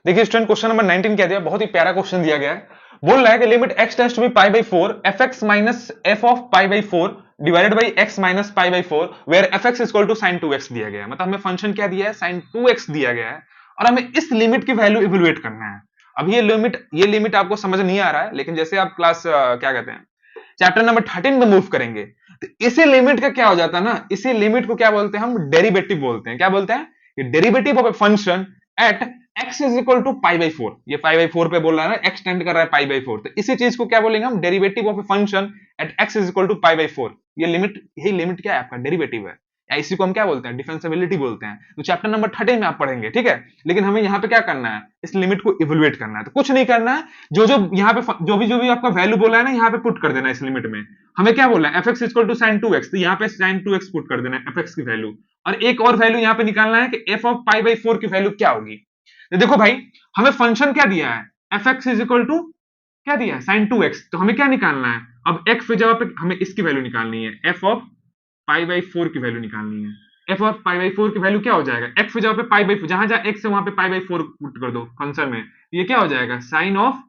देखिए स्टूडेंट, क्वेश्चन नंबर 19 क्या दिया, बहुत ही प्यारा क्वेश्चन दिया गया है। बोल रहा है कि limit x tends to be pi by 4 fx minus f of pi by 4 divided by x minus pi by 4 where fx is equal to sin 2x दिया गया है। मतलब हमें फंक्शन क्या दिया है, sin 2x दिया गया है, और हमें इस लिमिट की वैल्यू इवेलुएट करना है। अब ये लिमिट आपको समझ नहीं आ रहा है, लेकिन जैसे आप क्लास क्या कहते हैं, चैप्टर नंबर 13 में मूव करेंगे, तो इसी लिमिट का क्या हो जाता है ना, इसी लिमिट को क्या बोलते हैं हम, डेरिवेटिव बोलते हैं। क्या बोलते हैं, derivative of a function at x is equal to pi by 4। ये पाई बाई 4 पे बोल रहा है ना, x टेंड कर रहा है पाई बाई 4, तो इसी चीज को क्या बोलेंगे हम, derivative of a function at x is equal to pi by 4। ये लिमिट, यही लिमिट क्या है आपका, डेरिवेटिव है, या इसी को हम क्या बोलते हैं, डिफरेंशिएबिलिटी बोलते हैं। तो चैप्टर नंबर 13 में आप पढ़ेंगे, ठीक है। लेकिन हमें यहाँ पे क्या करना है, इस लिमिट को इवेलुएट करना है। तो कुछ नहीं करना है, जो जो यहाँ पे जो भी आपका वैल्यू बोला है ना, यहाँ पे पुट कर देना है इस लिमिट में। हमें क्या बोलना है, fx equal to sin 2x, तो यहाँ पे sin 2x पुट कर देना है, fx की वैल्यू। और एक और वैल्यू यहाँ पे निकालना है कि f ऑफ पाई बाई 4 की वैल्यू क्या होगी। तो देखो भाई, हमें फंक्शन क्या दिया है, fx इज इक्वल टू क्या दिया है, sin 2x, तो हमें क्या निकालना है, अब x की जगह पे हमें इसकी वैल्यू निकालनी है, f ऑफ पाई बाई 4 की वैल्यू निकालनी है। f ऑफ पाई बाई 4 की वैल्यू क्या हो जाएगा, x की जगह पे पाई बाई 4, जहां जहां x है वहां पे पाई बाई 4 पुट कर दो फंक्शन में, ये क्या हो जाएगा, sine of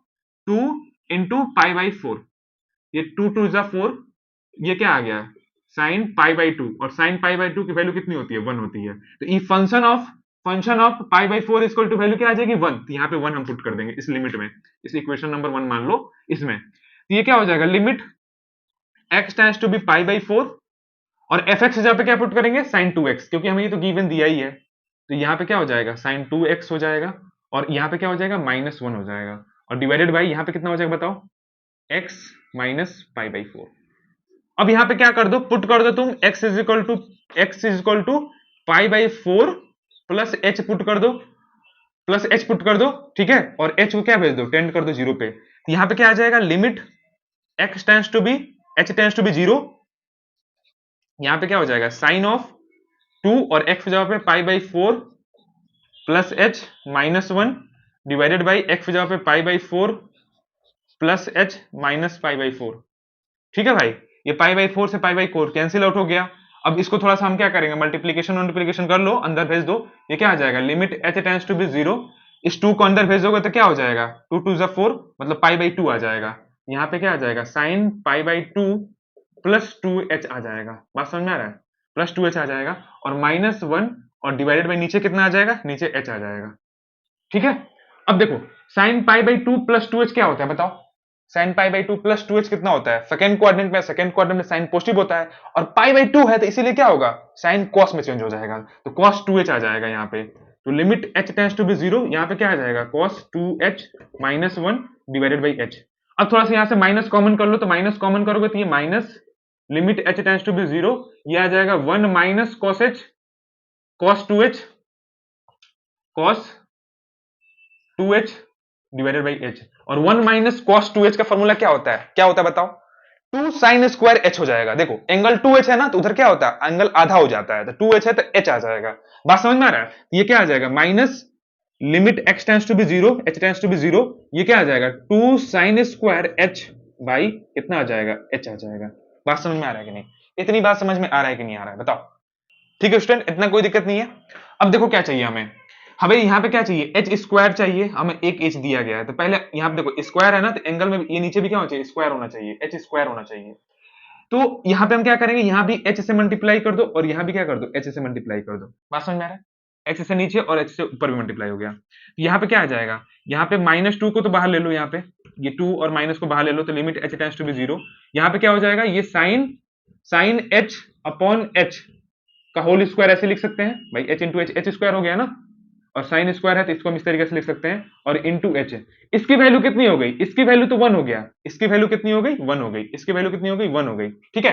2 into pi by 4, ये 2 2 जा 4, ये क्या आ गया, साइन पाई बाई 2, और साइन पाई बाई 2 की वैल्यू कितनी होती है, 1 होती है। तो ये function of pi by 4 equal to value क्या आ जाएगी, 1। तो यहाँ पे 1 हम पुट कर देंगे इस लिमिट में, इस इक्वेशन नंबर 1 मान लो इसमें। तो ये क्या हो जाएगा, limit x tends to be pi by 4, और fx जगह पे क्या पुट करेंगे, sin 2x, क्योंकि हमें ये तो गिवन दिया ही है। तो यहाँ पे क्या हो जाएगा, sin 2x हो जाएगा, और यहाँ पे क्या हो जाएगा, -1 हो जाएगा, और डिवाइडेड बाई यहाँ पे कितना हो जाएगा बताओ, x माइनस पाई बाई 4। अब यहाँ पे क्या कर दो, पुट कर दो तुम x is equal to pi by 4 plus h put कर दो, प्लस h पुट कर दो, ठीक है, और h को क्या भेज दो, टेंड कर दो 0 पे। तो यहाँ पे क्या आ जाएगा, limit x tends to be h tends to be 0, यहाँ पे क्या हो जाएगा, साइन ऑफ 2 और x की जगह पे पाई by 4 plus h -1 divided by x की जगह पे पाई by 4 plus h minus pi by 4। ठीक है भाई, ये पाई बाई 4 से पाई बाई 4 कैंसिल आउट हो गया। अब इसको थोड़ा सा हम क्या करेंगे, मल्टीप्लीकेशन कर लो, अंदर भेज दो, ये क्या आ जाएगा, limit h tends to be 0, इस 2 को अंदर भेजोगे तो क्या हो जाएगा, 2 2 जा 4, मतलब पाई बाई 2 आ जाएगा। यहाँ पे क्या आ जाएगा, sign pi by 2 plus 2h आ जाएगा। बात समझ में आ रहा है, प्लस 2h आ जाएगा, और -1 और डिवाइडेड बाई नीचे कितना आ जाएगा, नीचे h आ जाएगा। ठीक है, अब देखो sign pi by 2 plus 2h क्या होता है बताओ, sign pi by 2 plus 2h कितना होता है, सेकंड क्वाड्रेंट में साइन पॉजिटिव होता है, और पाई बाई 2 है तो इसीलिए क्या होगा, साइन कॉस में चेंज हो जाएगा, तो कॉस 2h आ जाएगा यहाँ पे। तो limit h tends to be 0, यहाँ पे क्या आ जाएगा, cos 2h -1 divided by h। अब थोड़ा सा यहाँ से माइनस कॉमन कर लो, तो माइनस कॉमन करोगे तो ये minus limit h tends to be 0, ये आ जाएगा 1 minus cos h, cos 2h, cos 2h divided by h, और 1 माइनस कॉस 2h का फॉर्मूला क्या होता है बताओ, 2 साइन स्क्वायर h हो जाएगा। देखो एंगल 2h है ना, तो उधर क्या होता है, एंगल आधा हो जाता है, तो 2h है तो h आ जाएगा। बात समझ में आ रहा है, ये क्या आ जाएगा, minus limit x tends to be 0, h tends to be 0, ये क्या आ जाएगा, 2 साइन स्क्वायर h बाई कितना आ जाएगा, h आ जाएगा। बात समझ में आ रहा है कि नहीं, इतनी बात समझ में आ रहा है कि नहीं आ रहा है बताओ। ठीक है स्टूडेंट, इतना कोई दिक्कत नहीं है। अब देखो क्या चाहिए हमें यहाँ पे क्या चाहिए, h स्क्वायर चाहिए, हमें एक h दिया गया है, तो पहले यहाँ पे देखो स्क्वायर है ना, तो एंगल में ये नीचे भी क्या होना चाहिए, स्क्वायर होना चाहिए, h स्क्वायर होना चाहिए। तो यहाँ पे हम क्या करेंगे, यहाँ भी h से मल्टीप्लाई कर दो, और यहाँ भी क्या कर दो, h से मल्टीप्लाई कर दो। बात समझ में आ रहा है, h से नीचे और h से ऊपर भी मल्टीप्लाई हो गया, तो यहाँ पे क्या आ जाएगा, यहाँ पे -2 को तो बाहर ले लो, यहाँ पे ये 2 और माइनस को बाहर ले लो तो limit h tends to be 0, यहाँ पे क्या हो जाएगा, ये साइन h अपॉन h का होल स्क्वायर ऐसे लिख सकते हैं भाई, h इंटू h स्क्वायर हो गया ना, और साइन स्क्वायर है तो इसको हम इस तरीके से लिख सकते हैं, और इंटू h है। इसकी वैल्यू कितनी हो गई, इसकी वैल्यू तो 1 हो गया, इसकी वैल्यू कितनी हो गई, 1 हो गई, इसकी वैल्यू कितनी हो गई, 1 हो गई, ठीक है।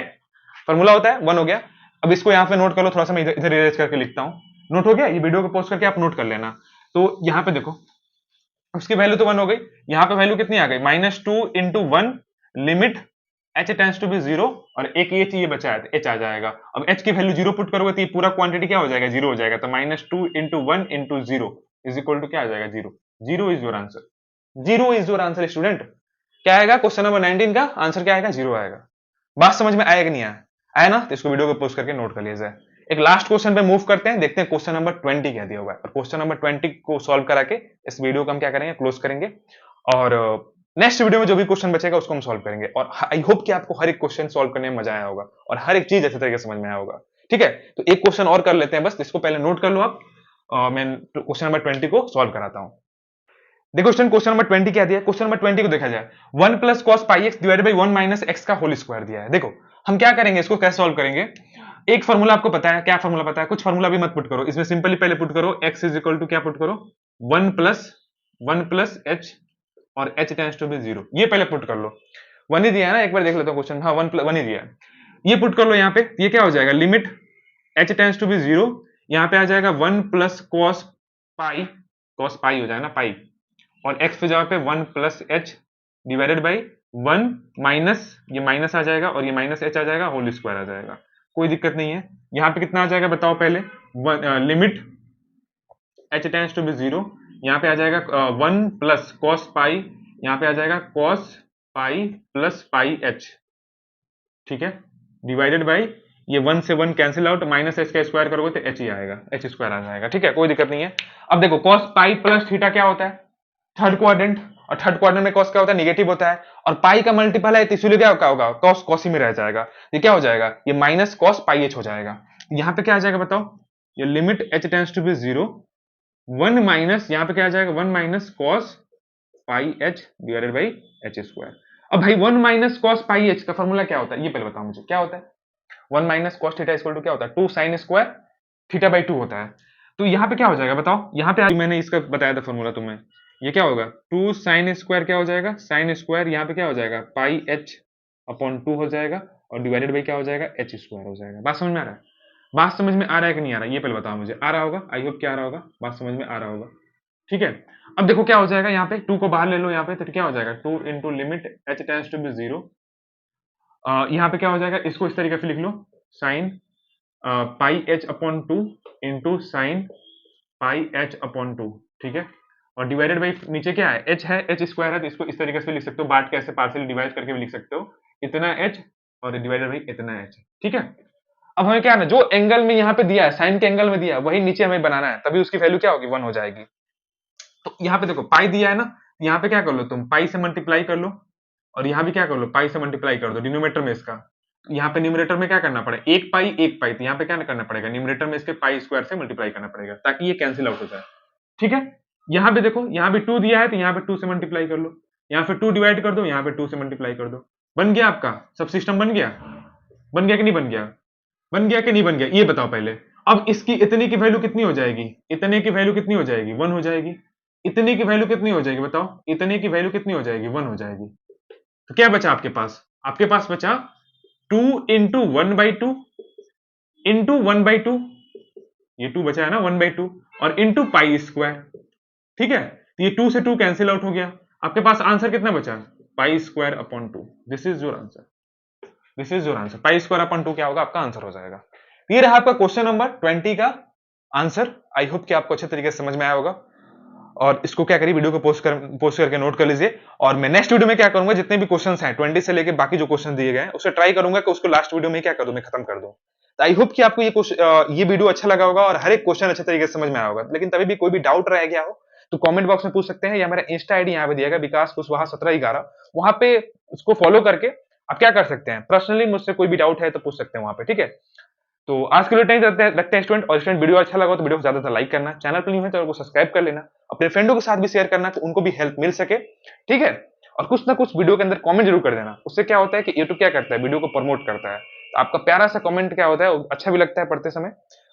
फॉर्मूला होता है 1 हो गया। अब इसको यहाँ पे नोट कर लो, थोड़ा सा मैं इधर इरेज करके लिखता हूँ। नोट हो गया, ये वीडियो को पॉज करके आप नोट कर लेना। तो यहाँ पे देखो, उसकी वैल्यू तो 1 हो गई, यहाँ पे वैल्यू कितनी आ गई, -2 into 1 limit h tends to be 0, और एक ये चाहिए बचा है तो h आ जाएगा। अब h की वैल्यू 0 पुट करोगे तो ये पूरा क्वांटिटी क्या हो जाएगा, 0 हो जाएगा। तो -2 into 1 into 0 is equal to क्या आ जाएगा, 0। 0 is your answer, 0 is your answer student. क्या आएगा, क्वेश्चन नंबर 19 का आंसर क्या आएगा, 0 आएगा। बात समझ में आएगा नहीं आया, आया ना, तो इसको वीडियो को पोस्ट करके नोट कर लिया जाए। एक लास्ट क्वेश्चन पे मूव करते हैं, देखते हैं क्वेश्चन नंबर 20 क्या दिया हुआ है, और क्वेश्चन नंबर 20 को सॉल्व करा के इस वीडियो को हम क्या करेंगे, क्लोज करेंगे, और नेक्स्ट वीडियो में जो भी क्वेश्चन बचेगा उसको हम सॉल्व करेंगे। और आई होप कि आपको हर एक क्वेश्चन सॉल्व करने में मजा आया होगा और हर एक चीज अच्छे तरीके से समझ में आया होगा, ठीक है। तो एक क्वेश्चन और कर लेते हैं बस, इसको पहले नोट कर लो आप, मैं क्वेश्चन नंबर 20 को सॉल्व कराता हूं। देखो स्टूडेंट, क्वेश्चन नंबर 20 क्या दिया है, क्वेश्चन नंबर 20 को देखा जाए, 1 plus cos pi x divided by 1 minus x का होल स्क्वायर दिया है। देखो हम क्या करेंगे, इसको कैसे सॉल्व करेंगे। एक फार्मूला आपको पता है, क्या फार्मूला पता है, कुछ फार्मूला भी मत पुट करो, इसमें सिंपली पहले पुट करो x इज इक्वल टू क्या पुट करो, 1 प्लस h और h टेंड्स टू बी 0, ये पहले पुट कर लो। 1 ही दिया है ना, एक बार देख लेता हूं क्वेश्चन, हाँ 1 ही दिया है, ये पुट कर लो यहाँ पे। ये क्या हो जाएगा, limit h tends to be 0, यहाँ पे आ जाएगा 1 प्लस कॉस पाई हो जाएगा ना पाई, और x पे जगह पे 1 plus h divided by 1 minus, ये माइनस आ जाएगा और ये माइनस h आ जाएगा, होल स्क्वायर आ जाएगा, कोई दिक्कत नहीं है। यहाँ पे कितना आ जाएगा बताओ पहले, limit h tends to be 0, यहाँ पे आ जाएगा 1 प्लस कॉस पाई, यहाँ पे आ जाएगा cos pi plus pi h, ठीक है, डिवाइडेड बाई ये 1 से 1 कैंसिल आउट, माइनस h का स्क्वायर करोगे तो h ही आएगा, h स्क्वायर आ जाएगा, ठीक है, कोई दिक्कत नहीं है। अब देखो कॉस पाई प्लस थीटा क्या होता है, थर्ड क्वाड्रेंट, और थर्ड क्वाड्रेंट में कॉस क्या होता है, नेगेटिव होता है, और पाई का मल्टीपल है तो इसलिए क्या होगा, कॉस कॉस ही में रह जाएगा, ये क्या हो जाएगा, ये माइनस कॉस पाई एच हो जाएगा। यहाँ पे क्या आ जाएगा बताओ, ये limit h tends to be 0, 1 minus, यहाँ पे क्या आ जाएगा, 1 minus cos pi h divided by h square. अब भाई 1 माइनस कॉस पाई एच का फॉर्मूला क्या होता है, ये पहले बताओ मुझे क्या होता है। 1 minus cos theta equal to क्या होता है, 2 साइन स्क्वायर थीटा बाई 2 होता है। तो यहाँ पे क्या हो जाएगा बताओ, यहाँ पे मैंने इसका बताया था फॉर्मूला तुम्हें, ये क्या होगा, 2 साइन स्क्वायर क्या हो जाएगा, साइन स्क्वायर यहाँ पे क्या हो जाएगा, पाई एच अपॉन 2 हो जाएगा, और डिवाइडेड बाई क्या हो जाएगा, एच स्क्वायर हो जाएगा। बात समझ में आ रहा है, बात समझ में आ रहा है कि नहीं आ रहा है, ये पहले बताओ मुझे, आ रहा होगा, आई होप क्या आ रहा होगा, बात समझ में आ रहा होगा, ठीक है। अब देखो क्या हो जाएगा, यहाँ पे 2 को बाहर ले लो, यहाँ पे तो क्या हो जाएगा, 2 into limit h tends to be 0, यहाँ पे क्या हो जाएगा, इसको इस तरीके से लिख लो, sine pi h upon 2 into sine pi h upon 2, ठीक है, और डिवाइडेड बाई नीचे क्या है, h है, h स्क्वायर है, तो इसको इस तरीके से लिख सकते हो, बांट के ऐसे पार्शियली डिवाइड करके भी लिख सकते हो, इतना h और डिवाइडेड बाई इतना h, ठीक है। अब हमें क्या है ना, जो एंगल में यहाँ पे दिया है, साइन के एंगल में दिया है, वही नीचे हमें बनाना है, तभी उसकी वैल्यू क्या होगी, 1 हो जाएगी। तो यहाँ पे देखो पाई दिया है ना, यहाँ पे क्या कर लो तुम, पाई से मल्टीप्लाई कर लो, और यहाँ भी क्या कर लो, पाई से मल्टीप्लाई कर दो डिनोमिनेटर में इसका। यहाँ पे न्यूमरेटर में क्या करना पड़ेगा, एक पाई, तो यहाँ पे क्या करना पड़ेगा, न्यूमरेटर में इसके पाई स्क्वायर से मल्टीप्लाई करना पड़ेगा, ताकि ये कैंसिल आउट हो जाए, ठीक है। यहाँ पे देखो, यहाँ पे 2 दिया है तो यहाँ पे 2 से मल्टीप्लाई कर लो, यहाँ पे 2 डिवाइड कर दो, यहाँ पे 2 से मल्टीप्लाई कर दो, बन गया आपका सब सिस्टम, बन गया, बन गया कि नहीं बन गया, बन गया कि नहीं बन गया, ये बताओ पहले। अब इसकी इतने की वैल्यू कितनी हो जाएगी, इतने की वैल्यू कितनी हो जाएगी, 1 हो जाएगी। इतने की वैल्यू कितनी हो जाएगी बताओ, इतने की वैल्यू कितनी हो जाएगी, 1 हो जाएगी। तो क्या बचा आपके पास, आपके पास बचा 2 इंटू 1/2 इंटू 1/2, ये 2 बचा है ना 1/2, और इंटू पाई स्क्वायर, ठीक है। तो ये 2 से 2 कैंसिल आउट हो गया, आपके पास आंसर कितना बचा, pi square upon 2, this is your answer, this is your answer, pi square upon 2 क्या होगा, आपका आंसर हो जाएगा। ये रहा आपका क्वेश्चन नंबर 20 का आंसर। आई होप कि आपको अच्छे तरीके से समझ में आया होगा, और इसको क्या करिए, वीडियो को पोस्ट करके नोट कर लीजिए, और मैं नेक्स्ट वीडियो में क्या करूंगा, जितने भी क्वेश्चंस हैं 20 से लेके बाकी जो क्वेश्चन दिए गए हैं उसे ट्राई करूंगा कि उसको लास्ट वीडियो में क्या कर दूं, मैं खत्म कर दूं। तो आई होप कि आपको ये वीडियो अच्छा लगा होगा और हर एक क्वेश्चन अच्छे तरीके से समझ में आया होगा। लेकिन तभी भी कोई भी डाउट रह गया हो तो कमेंट बॉक्स में पूछ सकते हैं, या मेरा इंस्टा आईडी यहाँ पे दिया गया विकास कुशवाहा 1711, वहां पे उसको फॉलो करके आप क्या कर सकते हैं, पर्सनली मुझसे कोई भी डाउट है तो पूछ सकते हैं वहां पे, ठीक है। तो आज के लिए टाइम रखते हैं स्टूडेंट, और स्टूडेंट वीडियो अच्छा लगा तो वीडियो को ज्यादा लाइक करना, चैनल पर न्यू है तो सब्सक्राइब कर लेना, अपने फ्रेंडों के साथ भी शेयर करना कि उनको भी हेल्प मिल सके, ठीक है। और कुछ ना कुछ वीडियो के अंदर कमेंट जरूर कर देना। उससे क्या होता है कि यूट्यूब क्या करता है, वीडियो को प्रमोट करता है। तो आपका प्यारा सा कमेंट क्या होता है, वो अच्छा भी लगता है पढ़ते समय,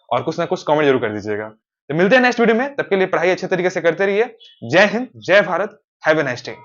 और कुछ ना कुछ कमेंट जरूर कर दीजिएगा। तो मिलते हैं नेक्स्ट वीडियो में, तब के लिए पढ़ाई अच्छे तरीके से करते रहिए। जय हिंद, जय Bharat, have a nice day.